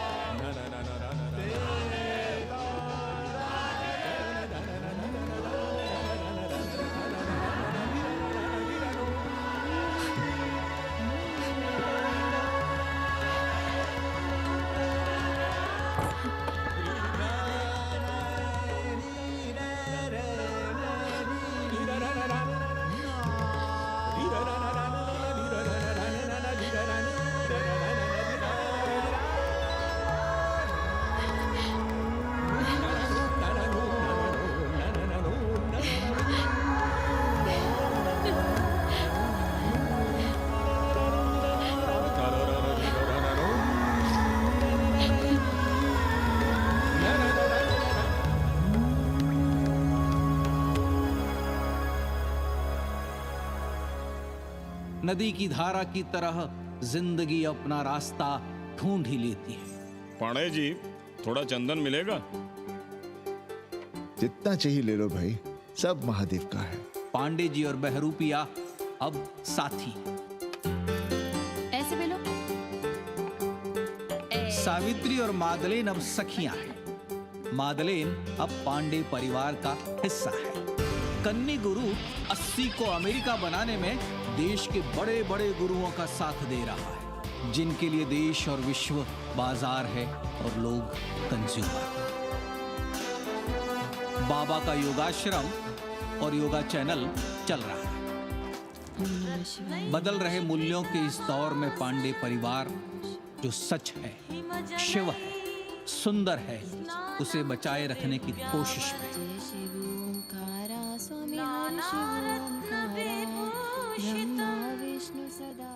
S15: नदी की धारा की तरह जिंदगी अपना रास्ता ढूंढ ही लेती है।
S20: पांडे जी, थोड़ा चंदन मिलेगा?
S17: जितना चाहिए ले लो भाई, सब महादेव का है।
S15: पांडे जी और बहरूपिया अब साथी।
S14: ऐसे बेलो।
S15: सावित्री और मादलेन अब सखियां हैं। मादलेन अब पांडे परिवार का हिस्सा है। कन्नी गुरु 80 को अमेरिका बनाने में देश के बड़े बड़े गुरुओं का साथ दे रहा है, जिनके लिए देश और विश्व बाजार है और लोग कंज्यूमर। बाबा का योगाश्रम और योगा चैनल चल रहा है। बदल रहे मूल्यों के इस दौर में पांडे परिवार जो सच है, शिव है, सुंदर है, उसे बचाए रखने की कोशिश में।
S14: स्वामी हरि शिव ओंकारा, ब्रह्मा विष्णु सदा